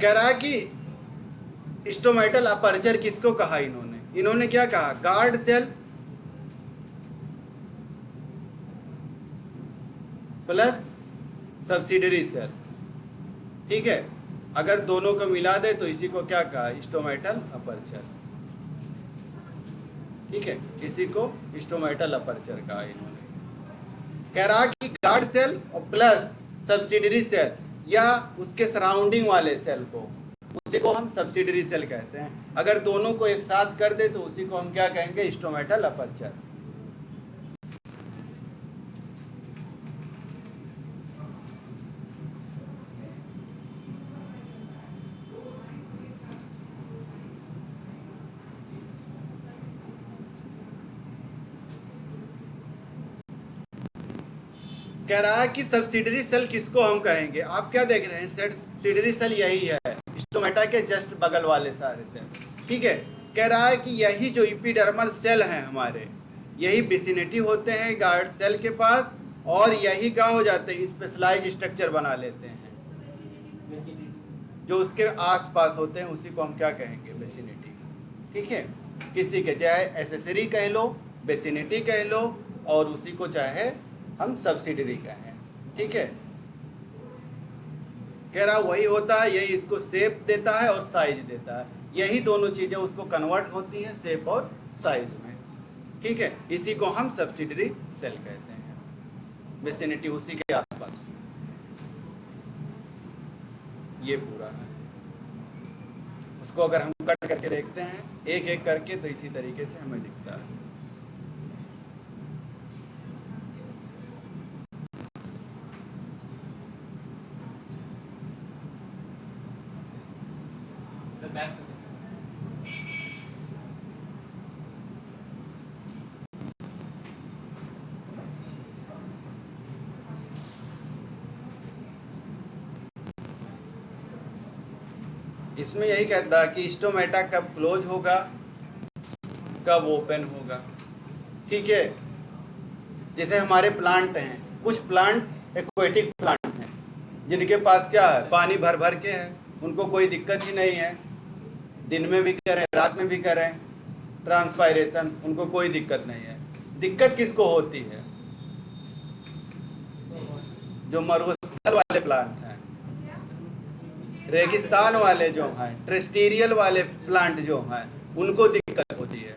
कह रहा है कि स्टोमेटल अपर्चर किसको कहा इन्होंने क्या कहा? Guard cell plus subsidiary cell. ठीक है, अगर दोनों को मिला दे तो इसी को क्या कहा? Stomatal aperture. ठीक है, इसी को स्टोमेटल अपर्चर कहा इन्होंने। कह रहा कि गार्ड सेल और प्लस सब्सिडरी सेल या उसके सराउंडिंग वाले सेल को, उसी को हम सब्सिडरी सेल कहते हैं। अगर दोनों को एक साथ कर दे तो उसी को हम क्या कहेंगे? Stomatal aperture. कह रहा है कि सब्सिडरी सेल किसको हम कहेंगे? आप क्या देख रहे हैं? सब्सिडरी सेल यही है, स्टोमेटा के जस्ट बगल वाले सारे सेल। ठीक है, कह रहा है कि यही जो एपिडर्मल सेल हैं हमारे, यही विसिनिटी होते हैं गार्ड सेल के पास, और यही क्या हो जाते हैं? स्पेशलाइज स्ट्रक्चर बना लेते हैं। जो उसके आसपास होते हैं उसी को हम क्या कहेंगे? विसिनिटी। ठीक है, किसी के चाहे एसेसरी कह लो, विसिनिटी कह लो, और उसी को चाहे हम सब्सिडरी कहें। ठीक है, कह रहा वही होता है, यही इसको शेप देता है और साइज देता है। यही दोनों चीजें उसको कन्वर्ट होती हैं शेप और साइज में। ठीक है, इसी को हम सब्सिडरी सेल कहते हैं। विसिनिटी उसी के आसपास, ये पूरा है। उसको अगर हम कट करके देखते हैं एक एक करके तो इसी तरीके से हमें दिखता है। इसमें यही कहता है कि स्टोमेटा कब क्लोज होगा, कब ओपन होगा। ठीक है, जैसे हमारे प्लांट हैं, कुछ प्लांट एक्वेटिक प्लांट हैं जिनके पास क्या है? पानी भर भर के है, उनको कोई दिक्कत ही नहीं है, दिन में भी करें रात में भी करें ट्रांसपायरेशन, उनको कोई दिक्कत नहीं है। दिक्कत किसको होती है? जो मरुस्थल वाले प्लांट हैं, रेगिस्तान वाले जो हैं, टेरेस्ट्रियल वाले प्लांट जो हैं, उनको दिक्कत होती है।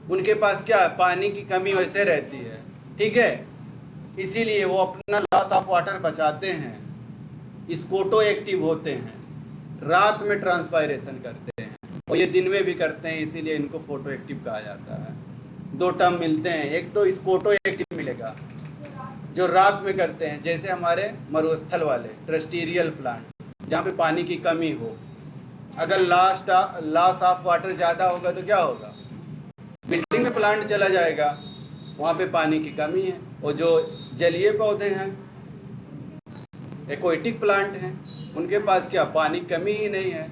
उनके पास क्या है? पानी की कमी वैसे रहती है। ठीक है, इसीलिए वो अपना लॉस ऑफ वाटर बचाते हैं, स्कोटो एक्टिव होते हैं, रात में ट्रांसपायरेशन करते हैं, और ये दिन में भी करते हैं, इसीलिए इनको फोटो एक्टिव कहा जाता है। दो टर्म मिलते हैं, एक तो स्कोटो एक्टिव मिलेगा जो रात में करते हैं, जैसे हमारे मरुस्थल वाले टेरेस्ट्रियल प्लांट जहाँ पे पानी की कमी हो। अगर लॉस ऑफ वाटर ज़्यादा होगा तो क्या होगा? बिल्डिंग में प्लांट चला जाएगा, वहाँ पे पानी की कमी है। और जो जलीय पौधे हैं, एक्वेटिक प्लांट हैं, उनके पास क्या? पानी कमी ही नहीं है।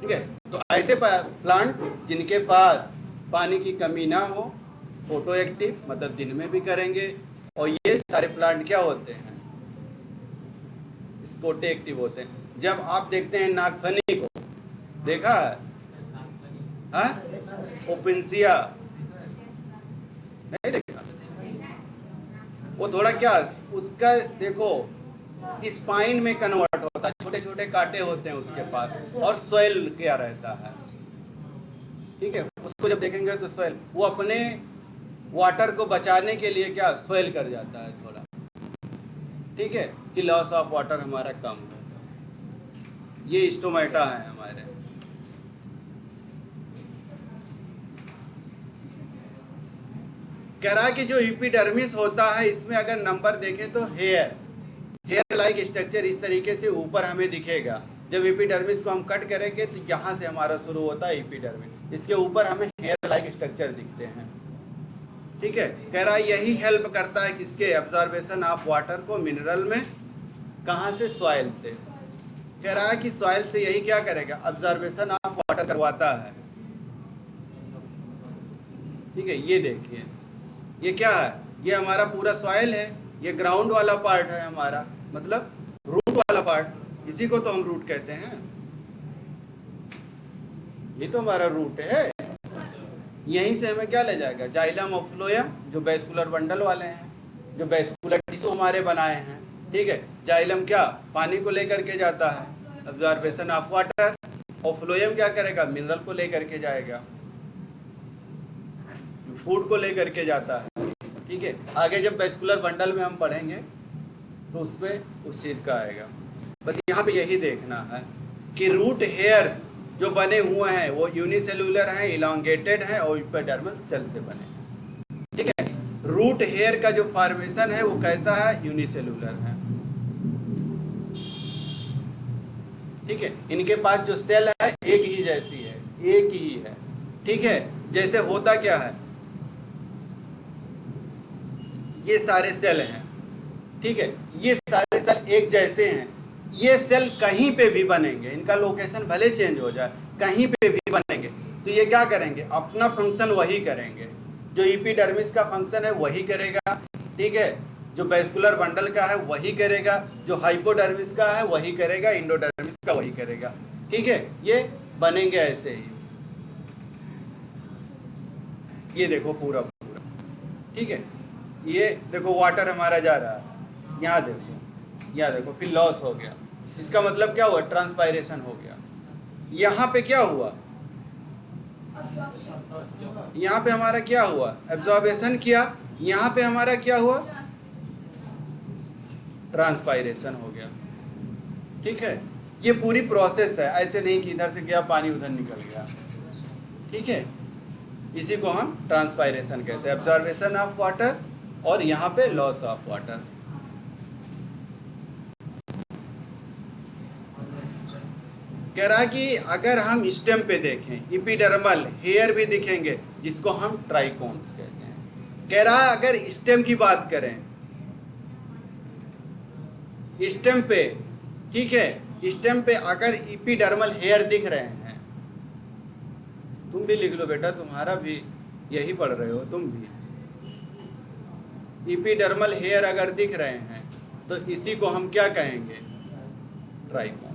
ठीक है, तो ऐसे प्लांट जिनके पास पानी की कमी ना हो, फोटो एक्टिव मतलब दिन में भी करेंगे। और ये सारे प्लांट क्या होते हैं? स्कोटे एक्टिव होते हैं। जब आप देखते हैं नागफनी को, देखा है, हाँ? ओपेंसिया नहीं देखा? वो थोड़ा क्या उसका देखो स्पाइन में कन्वर्ट होता है, छोटे छोटे कांटे होते हैं उसके पास, और सॉइल क्या रहता है, ठीक है। उसको जब देखेंगे तो सॉइल, वो अपने वाटर को बचाने के लिए क्या सॉइल कर जाता है थोड़ा, ठीक है, कि लॉस ऑफ वाटर हमारा कम हो। ये स्टोमेटा है हमारे। कह रहा है कि जो एपिडर्मिस होता है इसमें अगर नंबर देखें तो हेयर लाइक स्ट्रक्चर इस तरीके से ऊपर हमें दिखेगा। जब एपिडर्मिस को हम कट करेंगे तो यहाँ से हमारा शुरू होता है एपिडर्मिस, इसके ऊपर हमें हेयर लाइक स्ट्रक्चर दिखते हैं, ठीक है। कह रहा है यही हेल्प करता है किसके, एब्जॉर्बेशन ऑफ वाटर को मिनरल में, कहाँ से, सॉइल से। कह रहा है कि सॉइल से यही क्या करेगा, एब्जॉर्बेशन ऑफ वाटर करवाता है, ठीक है। ये देखिए ये क्या है, ये हमारा पूरा सॉइल है, ये ग्राउंड वाला पार्ट है हमारा, मतलब रूट वाला पार्ट, इसी को तो हम रूट कहते हैं, ये तो हमारा रूट है। यहीं से हमें क्या ले जाएगा, जाइलम और फ्लोएम, जो वेस्कुलर बंडल वाले हैं, जो वेस्कुलर टिश्यू हमारे बनाए हैं, ठीक है। जाइलम क्या पानी को लेकर के जाता है, एब्जॉर्बेशन ऑफ वाटर, और फ्लोएम क्या करेगा, मिनरल को लेकर के जाएगा, फूड को लेकर के जाता है, ठीक है। आगे जब वेस्कुलर बंडल में हम पढ़ेंगे तो उसमें उस चीज का आएगा। बस यहाँ पे यही देखना है कि रूट हेयर्स जो बने हुए हैं वो यूनिसेलुलर हैं, इलांगेटेड हैं और एपिडर्मल सेल से बने हैं, ठीक है। रूट हेयर का जो फॉर्मेशन है वो कैसा है, यूनिसेलुलर है, ठीक है। इनके पास जो सेल है एक ही जैसी है, एक ही है, ठीक है। जैसे होता क्या है, ये सारे सेल हैं, ठीक है, ये सारे सेल एक जैसे हैं, ये सेल कहीं पे भी बनेंगे, इनका लोकेशन भले चेंज हो जाए, कहीं पे भी बनेंगे तो ये क्या करेंगे, अपना फंक्शन वही करेंगे, जो एपिडर्मिस का फंक्शन है वही करेगा, ठीक है, जो वेस्कुलर बंडल का है वही करेगा, जो हाइपोडर्मिस का है वही करेगा, इंडोडर्मिस का वही करेगा, ठीक है। ये बनेंगे ऐसे ही, ये देखो पूरा पूरा, ठीक है। ये देखो वाटर हमारा जा रहा है, यहाँ देखो, यहाँ देखो, फिर लॉस हो गया, इसका मतलब क्या हुआ, ट्रांसपायरेशन हो गया। यहाँ पे क्या हुआ, यहाँ पे हमारा क्या हुआ, एब्जॉर्बेशन किया, यहाँ पे हमारा क्या हुआ, ट्रांसपायरेशन हो गया, ठीक है। ये पूरी प्रोसेस है, ऐसे नहीं कि इधर से गया पानी उधर निकल गया, ठीक है। इसी को हम ट्रांसपायरेशन कहते हैं, एब्जॉर्बेशन ऑफ वाटर और यहाँ पे लॉस ऑफ वाटर। कह रहा कि अगर हम स्टेम पे देखें, एपिडर्मल हेयर भी दिखेंगे जिसको हम ट्राइकोन्स कहते हैं। कह रहा अगर स्टेम की बात करें, स्टेम पे, ठीक है, स्टेम पे अगर एपिडर्मल हेयर दिख रहे हैं, तुम भी लिख लो बेटा, तुम्हारा भी यही पढ़ रहे हो तुम भी, एपिडर्मल हेयर अगर दिख रहे हैं तो इसी को हम क्या कहेंगे, ट्राइकोन्स।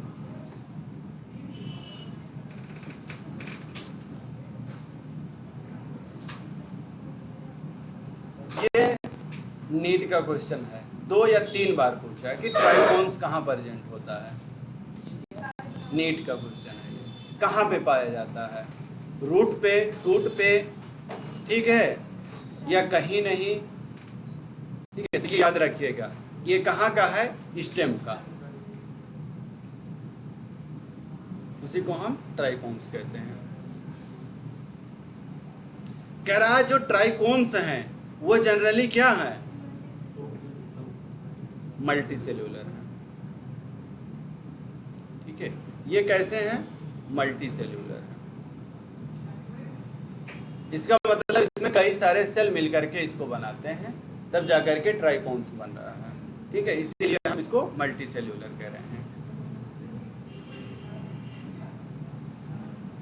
ये नीट का क्वेश्चन है, 2 या 3 बार पूछा है कि ट्राइकोन्स कहाँ प्रेजेंट होता है, नीट का क्वेश्चन है ये, कहाँ पे पाया जाता है, रूट पे, सूट पे, ठीक है, या कहीं नहीं, ठीक है। तो ये याद रखिएगा, ये कहाँ का है, स्टेम का, उसी को हम ट्राइकोन्स कहते हैं। कह रहा है जो ट्राइकोन्स हैं वो जनरली क्या है, मल्टी सेल्यूलर है, ठीक है। ये कैसे हैं, मल्टी सेल्यूलर है, इसका मतलब इसमें कई सारे सेल मिलकर के इसको बनाते हैं, तब जाकर के ट्राइकोन्स बन रहा है, ठीक है। इसीलिए हम इसको मल्टी सेल्यूलर कह रहे हैं।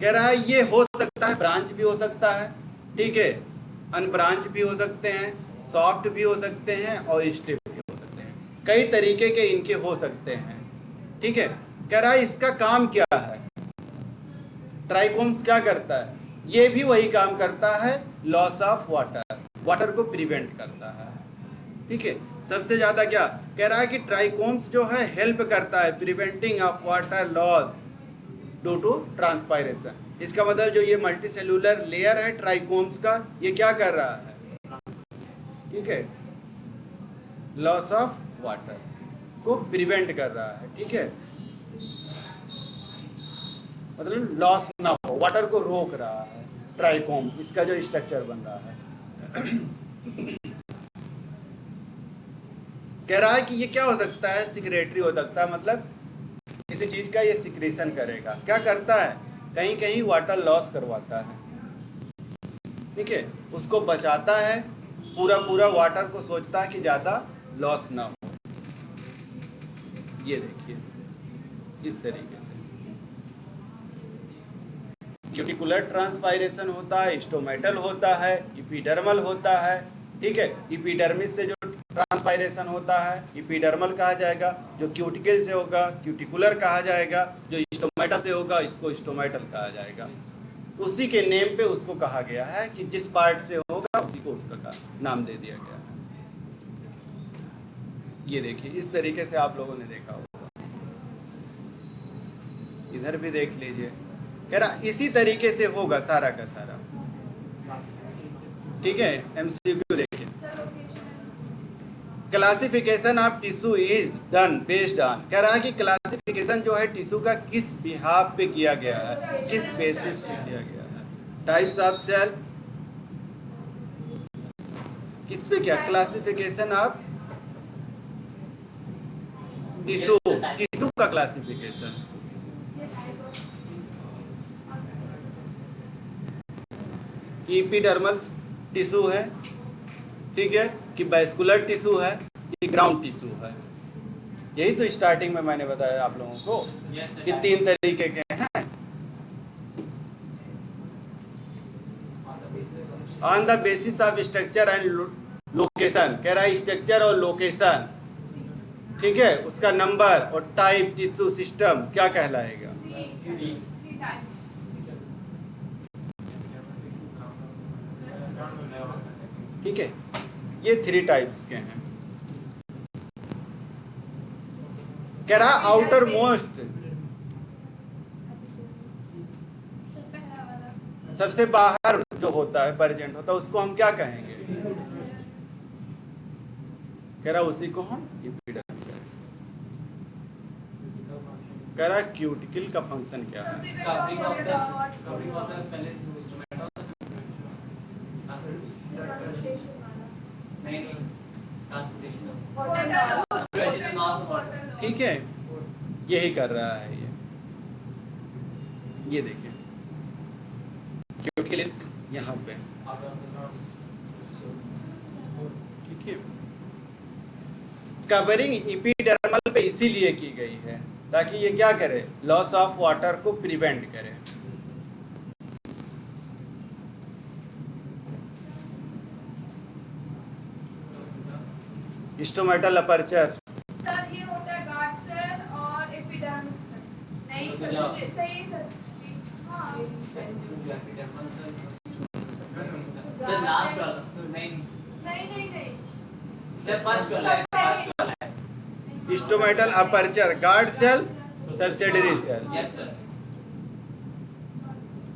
कह रहा है ये हो सकता है, ब्रांच भी हो सकता है, ठीक है, अनब्रांच भी हो सकते हैं, सॉफ्ट भी हो सकते हैं और स्टिफ भी हो सकते हैं, कई तरीके के इनके हो सकते हैं, ठीक है, कह रहा है इसका काम क्या है, ट्राइकोम्स क्या करता है, ये भी वही काम करता है, लॉस ऑफ वाटर, वाटर को प्रिवेंट करता है। ठीक है, सबसे ज्यादा क्या कह रहा है कि ट्राइकोम्स जो है हेल्प करता है preventing of water loss due to transpiration. इसका मतलब जो ये मल्टी सेलुलर लेयर है ट्राइकोम्स का, ये क्या कर रहा है, ठीक है, लॉस ऑफ वाटर को प्रिवेंट कर रहा है। ठीक है, मतलब लॉस ना हो, वाटर को रोक रहा है ट्राइकोम, इसका जो स्ट्रक्चर बन रहा है। कह रहा है कि ये क्या हो सकता है, सिक्रेटरी हो सकता है, मतलब किसी चीज का ये सिक्रेशन करेगा। क्या करता है, कहीं कहीं वाटर लॉस करवाता है, ठीक है, उसको बचाता है, पूरा पूरा वाटर को सोचता है कि ज्यादा लॉस ना हो। ये देखिए इस तरीके से क्यूटिकुलर ट्रांसपायरेशन होता है, स्टोमेटल होता है, इपिडर्मल होता है। ठीक है, इपिडर्मिस से जो ट्रांसपायरेशन होता है इपिडर्मल कहा जाएगा, जो क्यूटिकल से होगा क्यूटिकुलर कहा जाएगा, जो स्टोमेटा से होगा इसको स्टोमेटल कहा जाएगा। उसी के नेम पे उसको कहा गया है कि जिस पार्ट से होगा उसी को उसका नाम दे दिया गया है। ये देखिए इस तरीके से आप लोगों ने देखा होगा, इधर भी देख लीजिए, कह रहा इसी तरीके से होगा सारा का सारा। ठीक है, एमसीक्यू देखिए, classification of tissue is done based on, कह रहा है कि क्लासिफिकेशन जो है टिश्यू का किस बिहाफ पे किया गया है, किस बेसिस पे किया गया है। टाइप्स ऑफ सेल, किस पे क्या, क्लासिफिकेशन ऑफ टिश्यू, टिश्यू का क्लासिफिकेशन। कि एपिडर्मल टिश्यू है, ठीक है, कि वैस्कुलर टिश्यू है, कि ग्राउंड टिश्यू है। यही तो स्टार्टिंग में मैंने बताया आप लोगों को कि तीन तरीके के हैं। On the basis of structure and location, कह रहा है स्ट्रक्चर और लोकेशन, ठीक है, उसका नंबर और टाइप टिश्यू सिस्टम क्या कहलाएगा। ठीक है, ये 3 टाइप्स के हैं। कह रहा आउटर मोस्ट, सबसे बाहर जो होता है प्रेजेंट होता है उसको हम क्या कहेंगे, कह रहा उसी को हम एपिडर्मिस कहेंगे। कह रहा क्यूटिकल का फंक्शन क्या है, ठीक है, यही कर रहा है ये देखिए क्यूटिकल यहाँ पे, ठीक है, कवरिंग एपिडर्मल पे इसीलिए की गई है ताकि ये क्या करे, लॉस ऑफ वाटर को प्रिवेंट करे। स्टोमेटल अपर्चर, सर ये होता है गार्ड सेल और एपिडर्मिस नहीं सर, सही सर, हाँ The last वाला नहीं step first वाला है। Stomatal aperture, guard cell, subsidiary cell. Yes sir।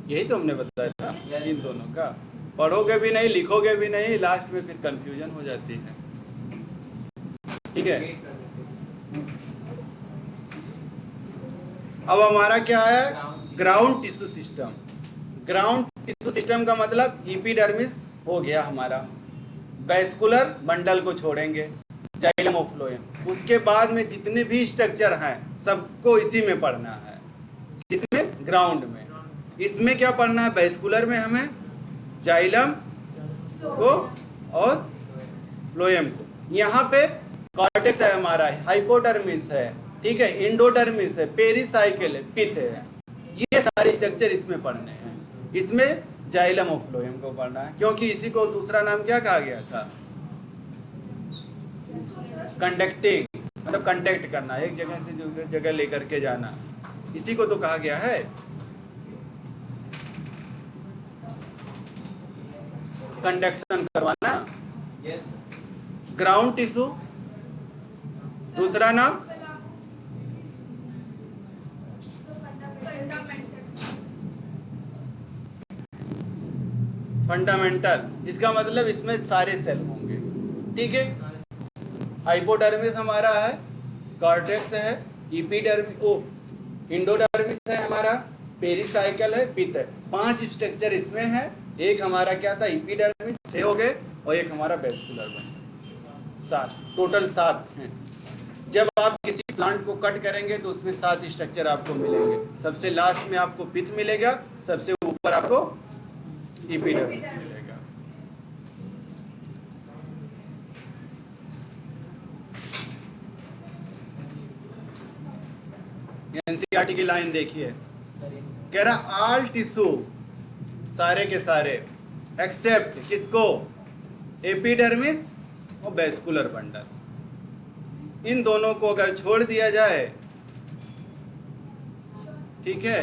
यही तो हमने बताया था इन दोनों का। पढ़ोगे भी नहीं, लिखोगे भी नहीं, लास्ट में फिर कंफ्यूजन हो जाती है। ठीक है, अब हमारा क्या है, ground tissue system. Ground tissue system का मतलब एपिडर्मिस हो गया हमारा, वैस्कुलर बंडल को छोड़ेंगे, जाइलम और फ्लोएम, उसके बाद में जितने भी स्ट्रक्चर हैं सबको इसी में पढ़ना है। इसमें ग्राउंड में, इसमें क्या पढ़ना है, वैस्कुलर में हमें जाइलम को और फ्लोएम को। यहाँ पे कॉर्टेक्स है हमारा, हाइपोडर्मिस है, ठीक है, इंडोडर्मिस है, पेरिसाइकिल है, पिथ है, ये सारे स्ट्रक्चर इसमें पढ़ने हैं। इसमें जाइलम और फ्लोएम को पढ़ना है, क्योंकि इसी को दूसरा नाम क्या कहा गया था, कंडक्टिंग मतलब कांटेक्ट करना, एक जगह से दूसरी जगह लेकर के जाना, इसी को तो कहा गया है। कंडक्शन करवाना। Yes. ग्राउंड टिश्यू दूसरा नाम फंडामेंटल, इसका मतलब इसमें सारे सेल होंगे। ठीक है, हाइपोडर्मिस हमारा है, कॉर्टेक्स है, इंडोडर्मिस है हमारा, पेरिसाइकल है, पित्त है। 5 स्ट्रक्चर इसमें है। एक हमारा क्या था, एपिडर्मिस, 6 हो गए, और एक हमारा वेस्कुलर बन 7, टोटल 7 हैं। जब आप किसी प्लांट को कट करेंगे तो उसमें 7 स्ट्रक्चर आपको मिलेंगे। सबसे लास्ट में आपको पित्त मिलेगा, सबसे ऊपर आपको एपिडर्मिस मिलेगा। एनसीईआरटी की लाइन देखिए, कह रहा ऑल टिश्यू, सारे के सारे, एक्सेप्ट किसको, एपिडर्मिस और वेस्कुलर बंडल। इन दोनों को अगर छोड़ दिया जाए, ठीक है,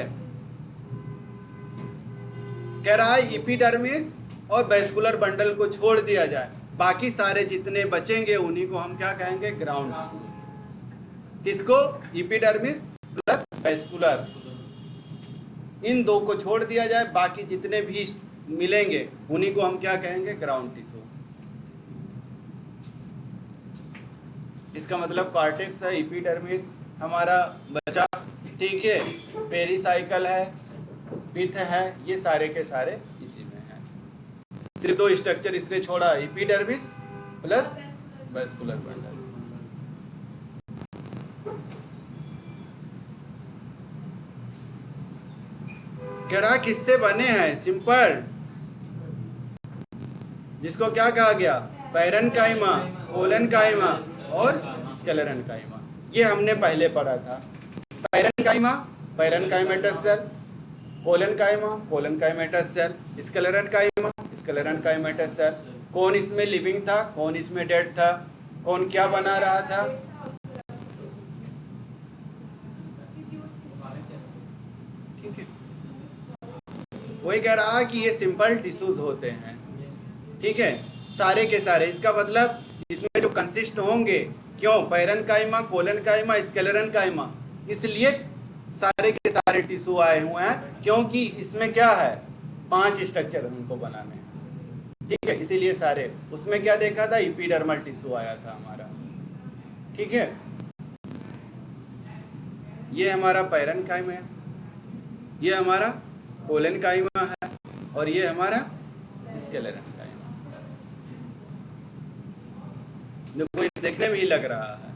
कह रहा है एपिडर्मिस और वेस्कुलर बंडल को छोड़ दिया जाए, बाकी सारे जितने बचेंगे उन्हीं को हम क्या कहेंगे, ग्राउंड टिश्यू। किसको, एपिडर्मिस प्लस वेस्कुलर, इन दो को छोड़ दिया जाए, बाकी जितने भी मिलेंगे उन्हीं को हम क्या कहेंगे, ग्राउंड टिश्यू। इसका मतलब कॉर्टेक्स है, एपिडर्मिस हमारा बचा, ठीक है, पेरिसाइकल है, पित्त है, ये सारे के सारे इसी में है। सिर्फ 2 स्ट्रक्चर इसने छोड़ा, एपिडर्मिस प्लस वेस्कुलर बंडल। कह रहा किससे बने हैं, सिंपल, जिसको क्या कहा गया, पैरेन्काइमा, कोलेन्काइमा और स्क्लेरेन्काइमा। ये हमने पहले पढ़ा था। Parenchyma, parenchymatous cell, collenchyma, collenchymatous cell, sclerenchyma, sclerenchymatous cell. कौन इसमें लिविंग था, कौन इसमें डेड था, कौन क्या बना रहा था, ठीक है। वही कह रहा कि ये सिंपल टिश्यूज होते हैं, ठीक है, सारे के सारे। इसका मतलब इसमें जो कंसिस्ट होंगे, क्यों, पैरेन्काइमा, कोलेन्काइमा, स्क्लेरेन्काइमा, इसलिए सारे के सारे टिश्यू आए हुए हैं, क्योंकि इसमें क्या है, 5 स्ट्रक्चर उनको बनाने हैं, ठीक है, इसीलिए सारे। उसमें क्या देखा था, एपिडर्मल टिश्यू आया था हमारा, ठीक है। ये हमारा पैरेन्काइमा है, ये हमारा कोलेन्काइमा है, और ये हमारा स्क्लेरेन्काइमा। देखो ये देखने में ही लग रहा है।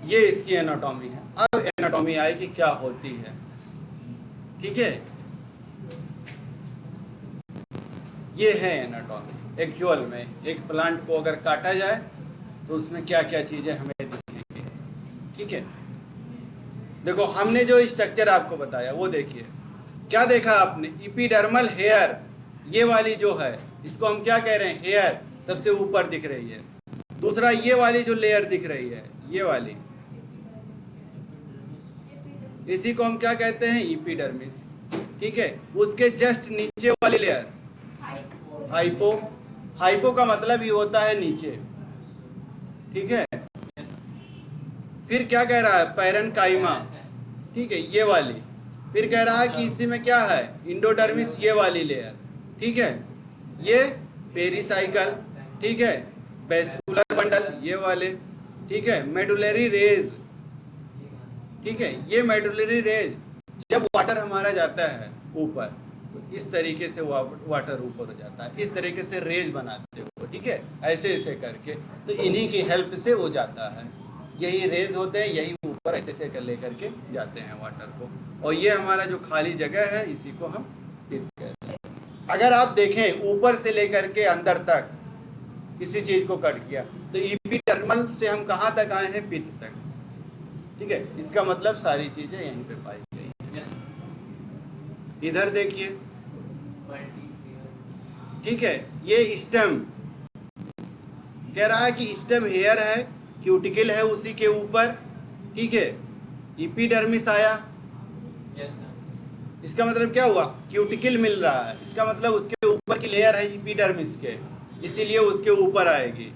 ये इसकी एनाटॉमी है। अब एनाटॉमी आई कि क्या होती है, ठीक है। ये है एनाटॉमी। एक्चुअल में एक प्लांट को अगर काटा जाए तो उसमें क्या क्या चीजें हमें दिखेंगी, ठीक है। देखो हमने जो स्ट्रक्चर आपको बताया वो देखिए, क्या देखा आपने, एपिडर्मल हेयर, ये वाली जो है इसको हम क्या कह रहे हैं, हेयर, सबसे ऊपर दिख रही है। दूसरा ये वाली जो लेयर दिख रही है, ये वाली, इसी को हम क्या कहते हैं, एपिडर्मिस, ठीक है। उसके जस्ट नीचे वाली लेयर हाइपो, हाइपो का मतलब ही होता है नीचे, ठीक है। फिर क्या कह रहा है, पैरेन्काइमा, ठीक है, ये वाली। फिर कह रहा है कि इसी में क्या है, इंडोडर्मिस, ये वाली लेयर, ठीक है, ये पेरिसाइकल, ठीक है, वेस्कुलर बंडल, ये वाले, ठीक है, मेडुलरी रेज, ठीक है। ये मेडुलरी रेज, जब वाटर हमारा जाता है ऊपर तो इस तरीके से वाटर ऊपर हो जाता है, इस तरीके से रेज बनाते हो, ठीक है, ऐसे ऐसे करके, तो इन्हीं की हेल्प से वो जाता है। यही रेज होते हैं, यही ऊपर ऐसे ऐसे कर लेकर के जाते हैं वाटर को। और ये हमारा जो खाली जगह है, इसी को हम पित्त कहते हैं। अगर आप देखें ऊपर से लेकर के अंदर तक किसी चीज को कट किया तो एपिडर्मल से हम कहाँ तक आए हैं, पित्त तक, ठीक है। इसका मतलब सारी चीजें यहीं पे पाई गई। इधर देखिए, ठीक है, ये स्टेम कह रहा है कि स्टेम हेयर है, क्यूटिकल है उसी के ऊपर, ठीक है। एपिडर्मिस आया, यस सर। इसका मतलब क्या हुआ, क्यूटिकल मिल रहा है, इसका मतलब उसके ऊपर की लेयर है एपिडर्मिस के, इसीलिए उसके ऊपर आएगी।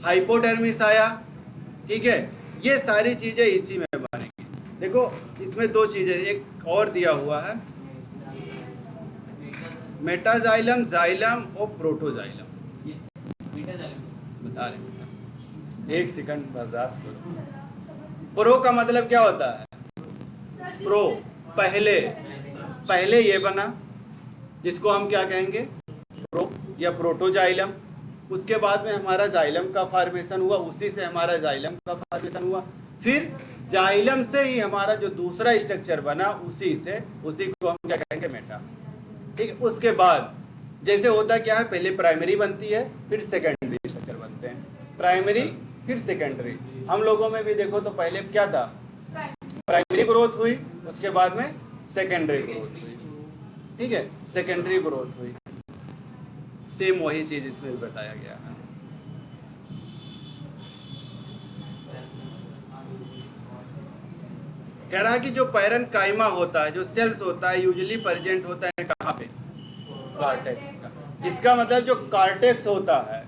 हाइपोडर्मिस आया, ठीक है। ये सारी चीजें इसी में बनेंगी। देखो इसमें दो चीजें, एक और दिया हुआ है, मेटाजाइलम, जाइलम और प्रोटोजाइलम बता रहे हैं। एक सेकंड बर्दाश्त करो। प्रो का मतलब क्या होता है, प्रो पहले ये बना, जिसको हम क्या कहेंगे, प्रो या प्रोटोजाइलम। उसके बाद में हमारा जाइलम का फॉर्मेशन हुआ, उसी से हमारा जाइलम का फॉर्मेशन हुआ, फिर जाइलम से ही हमारा जो दूसरा स्ट्रक्चर बना, उसी को हम क्या कहेंगे, मेटा, ठीक है। उसके बाद जैसे होता क्या है, पहले प्राइमरी बनती है, फिर सेकेंडरी स्ट्रक्चर बनते हैं, प्राइमरी फिर सेकेंडरी। हम लोगों में भी देखो तो पहले क्या था, प्राइमरी ग्रोथ हुई, उसके बाद में सेकेंडरी ग्रोथ हुई, ठीक है, सेकेंडरी ग्रोथ हुई। सेम वही चीज इसमें भी बताया गया है। कह रहा है कि जो पैरेन्काइमा होता है, जो सेल्स होता है, यूजुअली प्रेजेंट होता है कहाँ पे, कॉर्टेक्स का। इसका मतलब जो कॉर्टेक्स होता है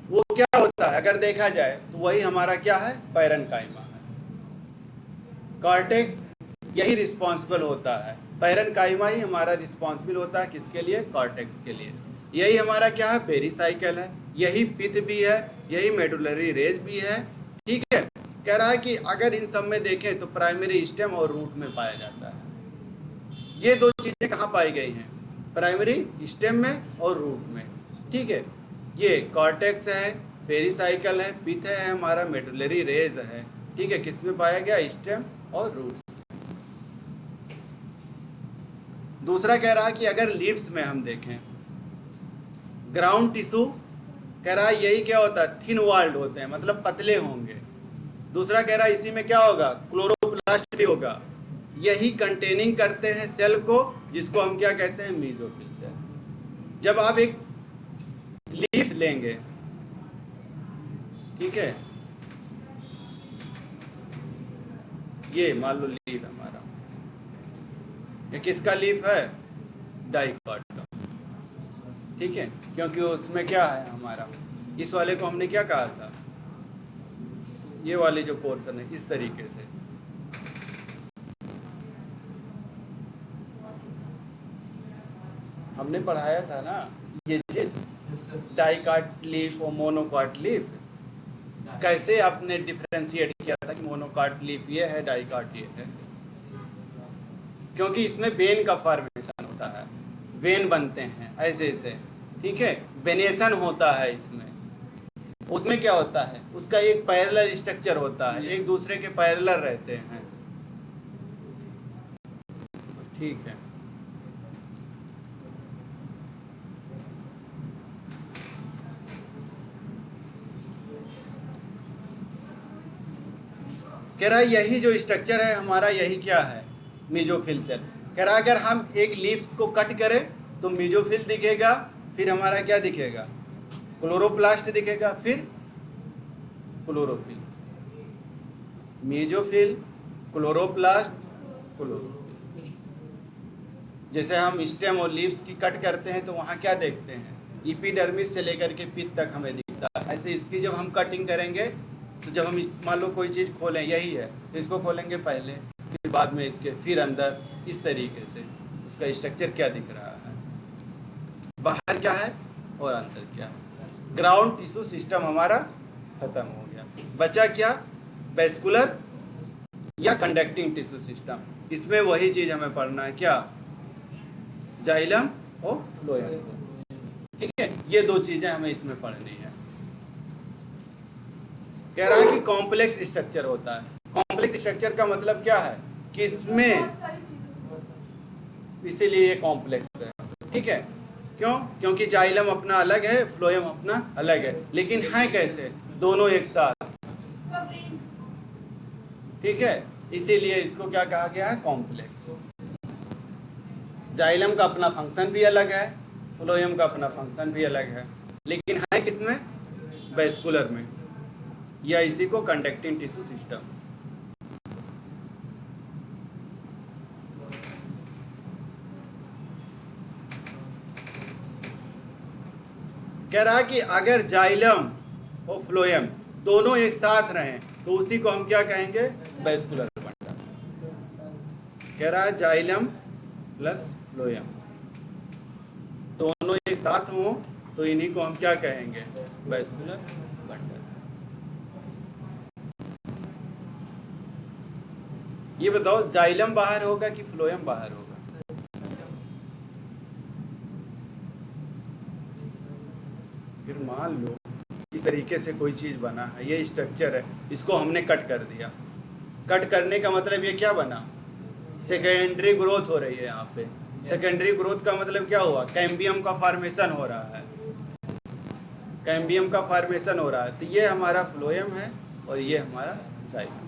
वो क्या होता है, अगर देखा जाए तो वही हमारा क्या है, पैरेन्काइमा है। कॉर्टेक्स यही रिस्पॉन्सिबल होता है, पैरेन्काइमा ही हमारा रिस्पॉन्सिबल होता है, किसके लिए, कॉर्टेक्स के लिए। यही हमारा क्या है, पेरिसाइकिल है, यही पित्त भी है, यही मेडुलरी रेज भी है, ठीक है। कह रहा है कि अगर इन सब में देखें तो प्राइमरी स्टेम और रूट में पाया जाता है। ये दो चीजें कहाँ पाई गई हैं, प्राइमरी स्टेम में और रूट में, ठीक है। ये कॉर्टेक्स है, पेरिसाइकिल है, पित्त है, हमारा मेडुलरी रेज है, ठीक है। किस में पाया गया, स्टेम और रूट। दूसरा कह रहा है कि अगर लीव्स में हम देखें, ग्राउंड टिश्यू, कह रहा है यही क्या होता है, थिन वॉल्ड होते हैं, मतलब पतले होंगे। दूसरा कह रहा है इसी में क्या होगा, क्लोरोप्लास्ट भी होगा, यही कंटेनिंग करते हैं सेल को, जिसको हम क्या कहते हैं, मेसोफिल सेल। जब आप एक लीफ लेंगे, ठीक है, ये मान लो लीफ हमारा, ये किसका लीफ है, डाइकॉट का, ठीक है, क्योंकि उसमें क्या है हमारा, इस वाले को हमने क्या कहा था, ये वाले जो पोर्शन है, इस तरीके से हमने पढ़ाया था ना, ये डाइकॉट लीफ और मोनोकॉट लीफ, कैसे आपने डिफरेंशिएट किया था कि मोनोकॉट लीफ ये है, डाइकॉट ये है, क्योंकि इसमें वेन का फॉर्मेशन होता है, वेन बनते हैं ऐसे ऐसे, ठीक है, वेनेशन होता है इसमें। उसमें क्या होता है, उसका एक पैरेलल स्ट्रक्चर होता है, एक दूसरे के पैरेलल रहते हैं, ठीक है। कह रहा है यही जो स्ट्रक्चर है हमारा, यही क्या है, मेसोफिल सेल। कह रहा है अगर हम एक लीव्स को कट करें तो मेसोफिल दिखेगा, फिर हमारा क्या दिखेगा, क्लोरोप्लास्ट दिखेगा, फिर क्लोरोफिल, मेसोफिल, क्लोरोप्लास्ट, क्लोरोफिल। जैसे हम स्टेम और लीव्स की कट करते हैं तो वहाँ क्या देखते हैं, एपिडर्मिस से लेकर के पित्त तक हमें दिखता है। ऐसे इसकी जब हम कटिंग करेंगे तो जब हम मान लो कोई चीज़ खोलें, यही है, तो इसको खोलेंगे पहले, फिर बाद में इसके, फिर अंदर, इस तरीके से उसका स्ट्रक्चर क्या दिख रहा है, बाहर क्या है और अंदर क्या है। ग्राउंड टिश्यू सिस्टम हमारा खत्म हो गया, बचा क्या, वेस्कुलर या कंडक्टिंग टिश्यू सिस्टम। इसमें वही चीज हमें पढ़ना है, क्या, जाइलम और फ्लोएम, ठीक है। ये दो चीजें हमें इसमें पढ़नी है। कह रहा है कि कॉम्प्लेक्स स्ट्रक्चर होता है। कॉम्प्लेक्स स्ट्रक्चर का मतलब क्या है कि इसमें, इसीलिए ये कॉम्प्लेक्स है, ठीक है। क्यों, क्योंकि जाइलम अपना अलग है, फ्लोएम अपना अलग है, लेकिन है कैसे, दोनों एक साथ, ठीक है, इसीलिए इसको क्या कहा गया है, कॉम्प्लेक्स। जाइलम का अपना फंक्शन भी अलग है, फ्लोएम का अपना फंक्शन भी अलग है, लेकिन है किसमें? वैस्कुलर में, या इसी को कंडक्टिंग टिश्यू सिस्टम। कह रहा है कि अगर जाइलम और फ्लोएम दोनों एक साथ रहें तो उसी को हम क्या कहेंगे? Vascular bundle. कह रहा है जाइलम प्लस फ्लोएम दोनों एक साथ हों तो इन्हीं को हम क्या कहेंगे? Vascular bundle. ये बताओ, जाइलम बाहर होगा कि फ्लोएम बाहर होगा? फिर मान लो इस तरीके से कोई चीज़ बना है, ये स्ट्रक्चर है, इसको हमने कट कर दिया। कट करने का मतलब ये क्या बना? सेकेंडरी ग्रोथ हो रही है यहाँ पे। सेकेंडरी ग्रोथ का मतलब क्या हुआ? कैम्बियम का फॉर्मेशन हो रहा है, कैम्बियम का फॉर्मेशन हो रहा है। तो ये हमारा फ्लोएम है और ये हमारा जाइलम।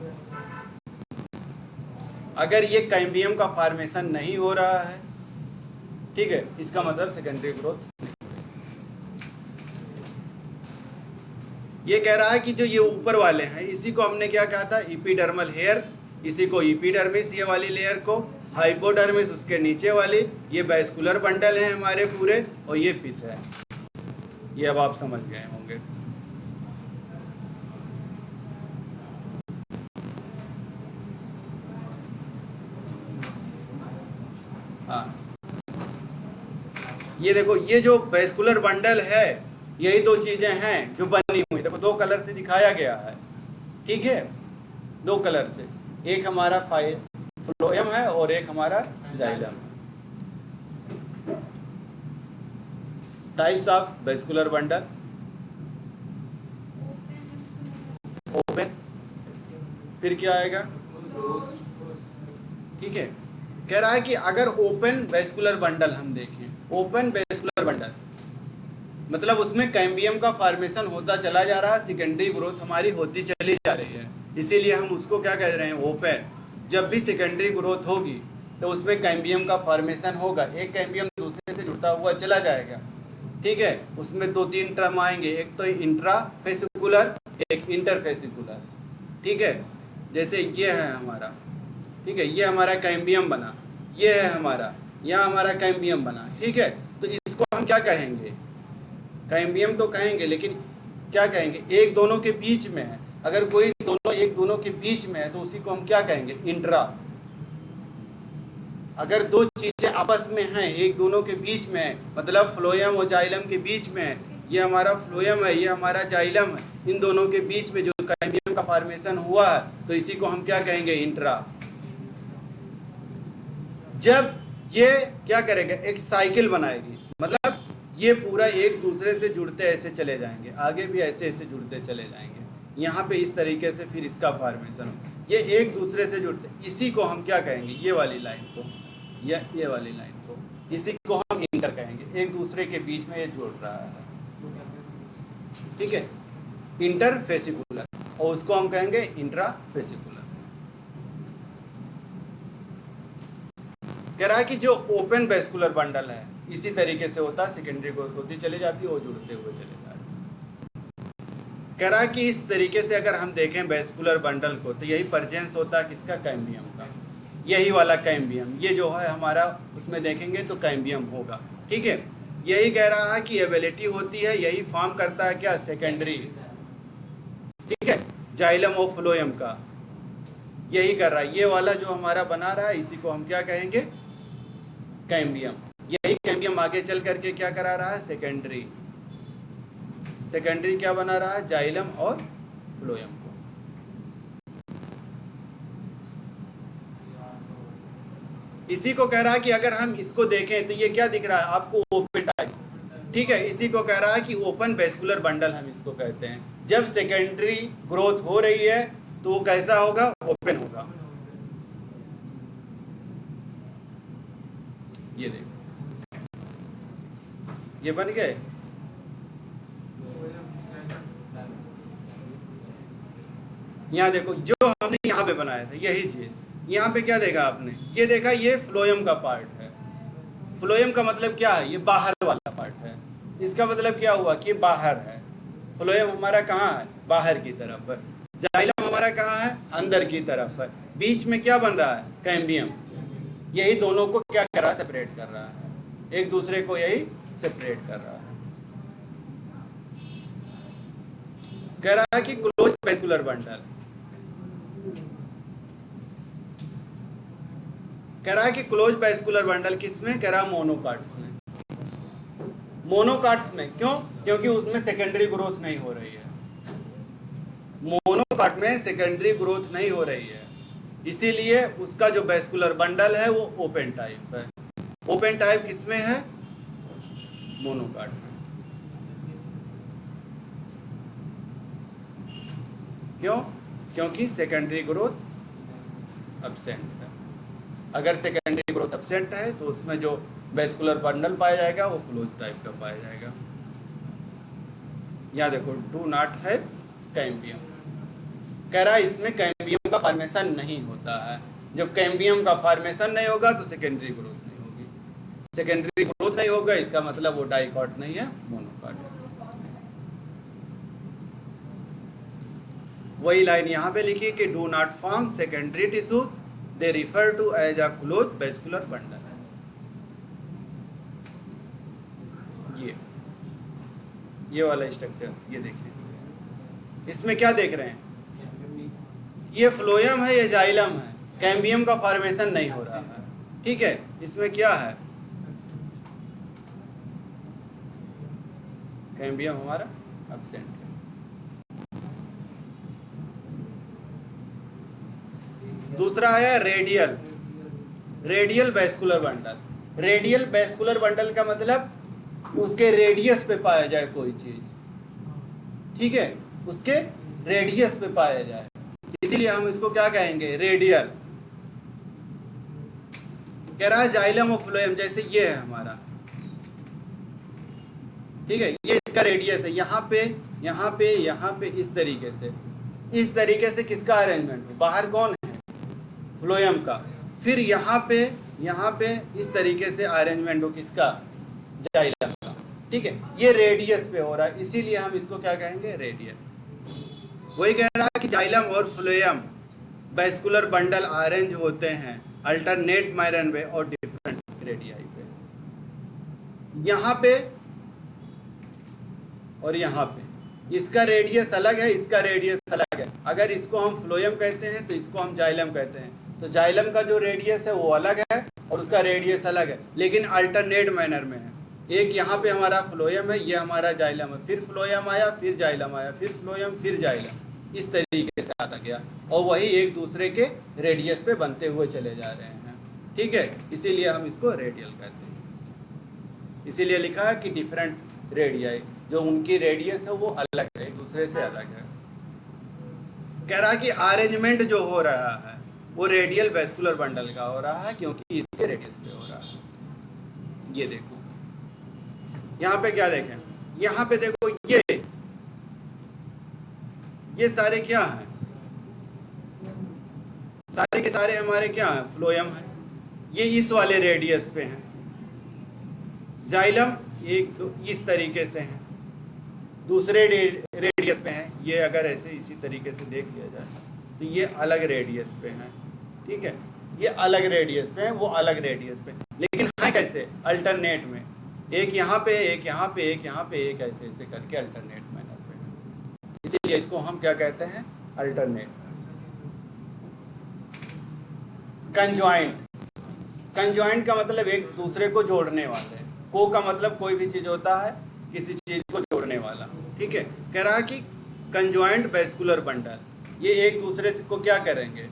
अगर ये कैम्बियम का फॉर्मेशन नहीं हो रहा है, ठीक है, इसका मतलब सेकेंडरी ग्रोथ। ये कह रहा है कि जो ये ऊपर वाले हैं इसी को हमने क्या कहा था? एपिडर्मल हेयर, इसी को एपिडर्मिस, ये वाली लेयर को हाइपोडर्मिस, उसके नीचे वाली, ये वैस्कुलर बंडल है हमारे पूरे, और ये पिथ है। ये अब आप समझ गए होंगे। हाँ, ये देखो, ये जो वैस्कुलर बंडल है, यही दो चीजें हैं जो बनी हुई। देखो, दो कलर से दिखाया गया है, ठीक है, दो कलर से, एक हमारा फ्लोएम है और एक हमारा xylem. Types of vascular bundle: open, फिर क्या आएगा? ठीक है। कह रहा है कि अगर ओपन वैस्कुलर बंडल हम देखें, ओपन वैस्कुलर बंडल मतलब उसमें कैम्बियम का फॉर्मेशन होता चला जा रहा है, सेकेंडरी ग्रोथ हमारी होती चली जा रही है, इसीलिए हम उसको क्या कह रहे हैं? ओपन। जब भी सेकेंडरी ग्रोथ होगी तो उसमें कैम्बियम का फॉर्मेशन होगा, एक कैम्बियम दूसरे से जुड़ता हुआ चला जाएगा, ठीक है। उसमें दो तीन टर्म आएंगे, एक तो इंट्राफेसिकुलर, एक इंटरफेसिकुलर, ठीक है। जैसे ये है हमारा, ठीक है, ये हमारा कैम्बियम बना, ये है हमारा, यहाँ हमारा कैम्बियम बना, ठीक है। तो इसको हम क्या कहेंगे? कैम्बियम तो कहेंगे, लेकिन क्या कहेंगे? एक दोनों के बीच में है। अगर कोई दोनों एक दोनों के बीच में है तो उसी को हम क्या कहेंगे? इंट्रा। अगर दो चीजें आपस में हैं, एक दोनों के बीच में है, मतलब फ्लोएम और जाइलम के बीच में है, ये हमारा फ्लोएम है, ये हमारा जाइलम है, इन दोनों के बीच में जो कैम्बियम का फॉर्मेशन हुआ है तो इसी को हम क्या कहेंगे? इंट्रा। जब ये क्या करेगा? एक साइकिल बनाएगी, मतलब ये पूरा एक दूसरे से जुड़ते ऐसे चले जाएंगे, आगे भी ऐसे ऐसे जुड़ते चले जाएंगे, यहाँ पे इस तरीके से फिर इसका फॉर्मेशन हो, ये एक दूसरे से जुड़ते, इसी को हम क्या कहेंगे? ये वाली लाइन को या ये वाली लाइन को, इसी को हम इंटर कहेंगे। एक दूसरे के बीच में ये जुड़ रहा है, ठीक है, इंटरफेसिकुलर, और उसको हम कहेंगे इंट्राफेसिकुलर। कह रहा है कि जो ओपन वैस्कुलर बंडल है इसी तरीके से होता है, सेकेंडरी ग्रोथ होती चली जाती है और जुड़ते हुए चले जाते हैं। कह रहा है कि इस तरीके से अगर हम देखें वैस्कुलर बंडल को तो यही परजेंस होता है किसका? कैम्बियम का, यही वाला कैम्बियम, ये जो है हमारा, उसमें देखेंगे तो कैम्बियम होगा, ठीक है। यही कह रहा है कि एबिलिटी होती है, यही फॉर्म करता है क्या? सेकेंडरी, ठीक है, जाइलम और फ्लोएम का यही कर रहा है। ये वाला जो हमारा बना रहा है इसी को हम क्या कहेंगे? कैम्बियम। यही कैम्बियम आगे चल करके क्या करा रहा है? सेकेंडरी। सेकेंडरी क्या बना रहा है? जाइलम और फ्लोएम को। इसी को कह रहा है कि अगर हम इसको देखें तो ये क्या दिख रहा है आपको? ओपन टाइप, ठीक है। इसी को कह रहा है कि ओपन वैस्कुलर बंडल हम इसको कहते हैं। जब सेकेंडरी ग्रोथ हो रही है तो वो कैसा होगा? ओपन होगा। ये देखो, ये बन गए। यहाँ देखो, जो हमने यहाँ पे बनाया था यही चीज, यहाँ पे क्या देखा आपने? ये देखा, ये फ्लोएम का पार्ट है, फ्लोएम का मतलब क्या है? ये बाहर वाला पार्ट है। इसका मतलब क्या हुआ कि बाहर है। फ्लोएम हमारा कहाँ है? बाहर की तरफ है। जाइलम हमारा कहाँ है? अंदर की तरफ है। बीच में क्या बन रहा है? कैम्बियम। यही दोनों को क्या कर रहा है? सेपरेट कर रहा है, एक दूसरे को यही सेपरेट कर रहा है। कह रहा है कि क्लोज वेस्कुलर बंडल, कह रहा है कि क्लोज वेस्कुलर बंडल किसमें? कह रहा है मोनोकार्ड्स में। मोनोकार्ड्स में क्यों? क्योंकि उसमें सेकेंडरी ग्रोथ नहीं हो रही है। मोनोकार्ड में सेकेंडरी ग्रोथ नहीं हो रही है, इसीलिए उसका जो वेस्कुलर बंडल है वो ओपन टाइप है। ओपन टाइप किसमें है? मोनोकार्ड में। क्यों? क्योंकि सेकेंडरी ग्रोथ एब्सेंट है। अगर सेकेंडरी ग्रोथ एब्सेंट है तो उसमें जो वेस्कुलर बंडल पाया जाएगा वो क्लोज टाइप का पाया जाएगा। यहाँ देखो, डू नॉट है कैम्बियम। कह रहा है इसमें कैम्बियम का फॉर्मेशन नहीं होता है। जब कैम्बियम का फॉर्मेशन नहीं होगा तो सेकेंडरी ग्रोथ नहीं होगी। सेकेंडरी ग्रोथ नहीं होगा, इसका मतलब वो डाइकॉट नहीं है, मोनोकॉट है। वही लाइन यहाँ पे लिखी कि do not form secondary tissue, they refer to as a close vascular bundle. ये वाला स्ट्रक्चर ये देखिए, इसमें क्या देख रहे हैं? ये फ्लोएम है, ये जाइलम है। कैम्बियम का फॉर्मेशन नहीं हो रहा है, ठीक है। इसमें क्या है? कैम्बियम हमारा एब्सेंट है। दूसरा है radial, radial vascular bundle. Radial vascular bundle का मतलब उसके रेडियस पे पाया जाए कोई चीज, ठीक है, उसके रेडियस पे पाया जाए, इसीलिए हम इसको क्या कहेंगे? रेडियल। कह रहा है जाइलम और फ्लोएम, जैसे ये है हमारा, ठीक है, ये इसका रेडियस है। यहाँ पे यहाँ पे यहाँ पे इस तरीके से किसका अरेंजमेंट हो? बाहर कौन है? फ्लोएम का। फिर यहाँ पे इस तरीके से अरेंजमेंट हो किसका? जाइलम का, ठीक है। ये रेडियस पे हो रहा है, इसीलिए हम इसको क्या कहेंगे? रेडियल। वही कह रहा है कि जाइलम और फ्लोएम वेस्कुलर बंडल अरेंज होते हैं अल्टरनेट मैनर में और डिफरेंट रेडियाई पे, यहाँ पे और यहाँ पे। इसका रेडियस अलग है, इसका रेडियस अलग है। अगर इसको हम फ्लोएम कहते हैं तो इसको हम जाइलम कहते हैं। तो जाइलम का जो रेडियस है वो अलग है और उसका रेडियस अलग है, लेकिन अल्टरनेट मैनर में है। एक यहाँ पे हमारा फ्लोएम है, ये हमारा जाइलम है, फिर फ्लोएम आया, फिर जाइलम आया, फिर फ्लोएम, फिर जाइलम, इस तरीके से आता गया और वही एक दूसरे के रेडियस पे बनते हुए चले जा रहे हैं, ठीक है। इसीलिए हम इसको रेडियल कहते हैं। इसीलिए लिखा है कि डिफरेंट रेडियाई, जो उनकी रेडियस है वो अलग है, एक दूसरे से अलग है। कह रहा है कि अरेंजमेंट जो हो रहा है वो रेडियल वेस्कुलर बंडल का हो रहा है, क्योंकि इसके रेडियस पे हो रहा है। ये देखो, यहाँ पे क्या देखें? यहाँ पे देखो, ये सारे क्या हैं? सारे के सारे हमारे क्या हैं? फ्लोएम है। ये इस वाले रेडियस पे हैं। जाइलम एक दो इस तरीके से हैं, दूसरे रेडियस पे हैं। ये अगर ऐसे इसी तरीके से देख लिया जाए तो ये अलग रेडियस पे हैं, ठीक है। ये अलग रेडियस पे हैं, वो अलग रेडियस पे, लेकिन है कैसे? अल्टरनेट में, एक यहाँ पे, एक यहाँ पे, एक यहाँ पे, एक ऐसे ऐसे करके अल्टरनेट मैनर पे है। इसीलिए इसको हम क्या कहते हैं? अल्टरनेट। कंजॉइंट, कंजॉइंट का मतलब एक दूसरे को जोड़ने वाले। को का मतलब कोई भी चीज होता है किसी चीज को जोड़ने वाला, ठीक है। कह रहा है कि कंजॉइंट वेस्कुलर बंडल, ये एक दूसरे को क्या करेंगे?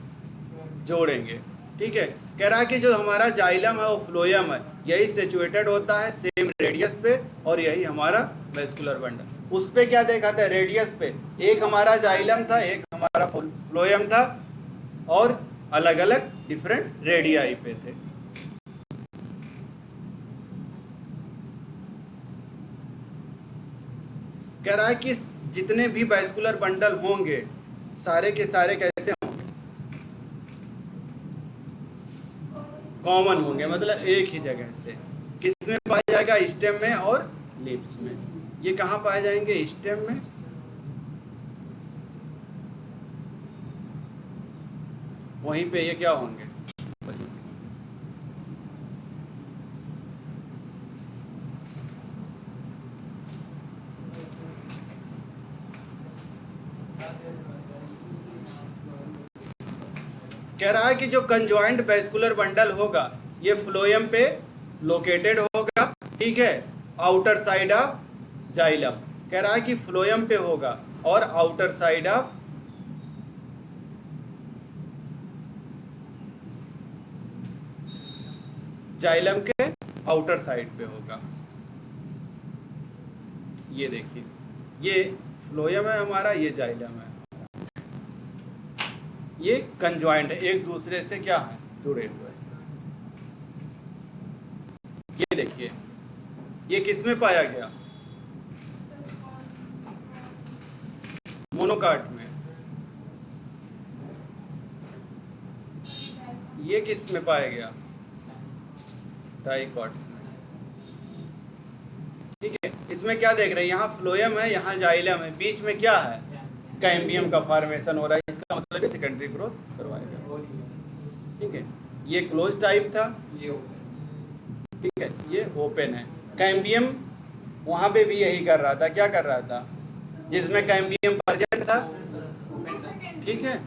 जोड़ेंगे, ठीक है। कह रहा है कि जो हमारा जाइलम है और फ्लोएम है, यही सिचुएटेड होता है सेम रेडियस पे, और यही हमारा वेस्कुलर बंडल। उस पे क्या देखा था? रेडियस पे एक हमारा जाइलम था, एक हमारा फ्लोएम था, और अलग अलग डिफरेंट रेडियाई पे थे। कह रहा है कि जितने भी वेस्कुलर बंडल होंगे सारे के सारे कैसे होंगे? कॉमन होंगे, मतलब एक ही जगह से, किस में पाया जाएगा? स्टेम में और लीव्स में। ये कहाँ पाए जाएंगे? स्टेम में। वहीं पे ये क्या होंगे? कह रहा है कि जो कंजॉइंट वेस्कुलर बंडल होगा ये फ्लोएम पे लोकेटेड होगा, ठीक है, आउटर साइड ऑफ जाइलम। कह रहा है कि फ्लोएम पे होगा और आउटर साइड ऑफ जाइलम के आउटर साइड पे होगा। ये देखिए, ये फ्लोएम है हमारा, ये जाइलम है, ये कंजॉइंट है, एक दूसरे से क्या है? जुड़े हुए। ये देखिए, ये किस में पाया गया? मोनोकाट में। ये किस में पाया गया? डाइकॉट्स में। ठीक है, इसमें क्या देख रहे हैं? यहाँ फ्लोएम है, यहाँ जाइलम है, बीच में क्या है? कैम्बियम का फॉर्मेशन हो रहा है। इसका मतलब सेकेंडरी ग्रोथ करवाएगा। ठीक है, ये क्लोज टाइप था, ठीक है, ये ओपन है। कैम्बियम वहां पे भी यही कर रहा था। क्या कर रहा था? जिसमें कैम्बियम प्रेजेंट था, ठीक है।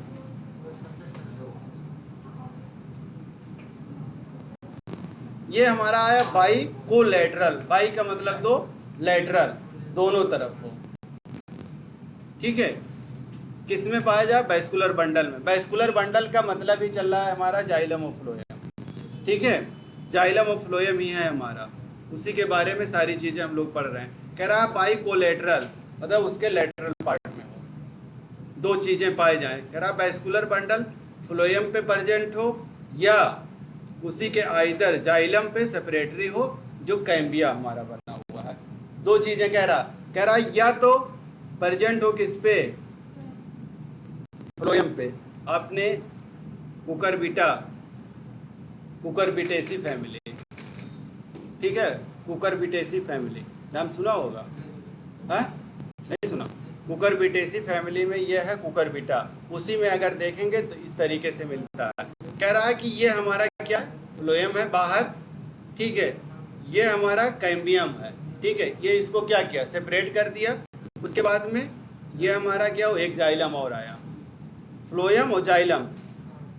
ये हमारा आया बाई कोलैटरल। बाई का मतलब दो, लैटरल, दोनों तरफ हो, ठीक है। किस में पाया जाए? वेस्कुलर बंडल में। वेस्कुलर बंडल का मतलब ही चल रहा है हमारा जाइलम और फ्लोएम, ठीक है, जाइलम और फ्लोएम ही है हमारा, उसी के बारे में सारी चीजें हम लोग पढ़ रहे हैं। कह रहा है बाई कोलैटरल, मतलब उसके लेटरल पार्ट में हो, दो चीजें पाई जाए। कह रहा वेस्कुलर बंडल फ्लोएम पे प्रेजेंट हो या उसी के आइदर जाइलम पे सेपरेटरी हो, जो कैम्बिया हमारा बना हुआ है। दो चीजें कह रहा या तो प्रेजेंट हो किस पे? फ्लोएम पे। आपने कुकुरबिटा, कुकुरबिटेसी फैमिली, ठीक है, कुकुरबिटेसी फैमिली नाम सुना होगा, है? नहीं सुना? कुकुरबिटेसी फैमिली में यह है कुकुरबिटा, उसी में अगर देखेंगे तो इस तरीके से मिलता है। कह रहा है कि ये हमारा क्या है? फ्लोएम है बाहर, ठीक है, ये हमारा कैम्बियम है, ठीक है, ये इसको क्या किया? सेपरेट कर दिया। उसके बाद में ये हमारा क्या हो? एक जाइलम और आया, फ्लोएम और जाइलम।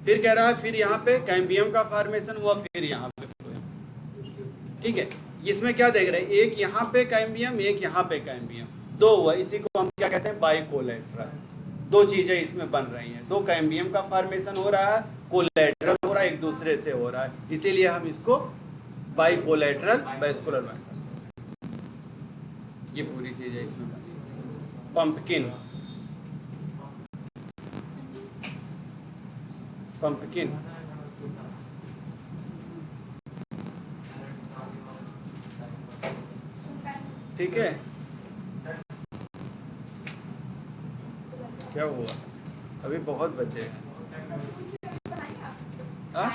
फिर कह रहा है फिर यहाँ पे कैम्बियम का फॉर्मेशन हुआ, फिर यहाँ पे फ्लोएम, ठीक है। इसमें क्या देख रहे हैं? एक यहाँ पे कैम्बियम, एक यहाँ पे कैम्बियम, दो हुआ। इसी को हम क्या कहते हैं? बाइकोलैटरल। दो चीजें इसमें बन रही हैं, दो कैम्बियम का फॉर्मेशन हो रहा है, कोलैटरल हो रहा है, एक दूसरे से हो रहा है, इसीलिए हम इसको बाइकोलैटरल वेस्कुलर बंडल। ये पूरी चीजें इसमें बनी। पंपकिन, पंपकिन, ठीक है। क्या हुआ? अभी बहुत बचे हैं। हाँ?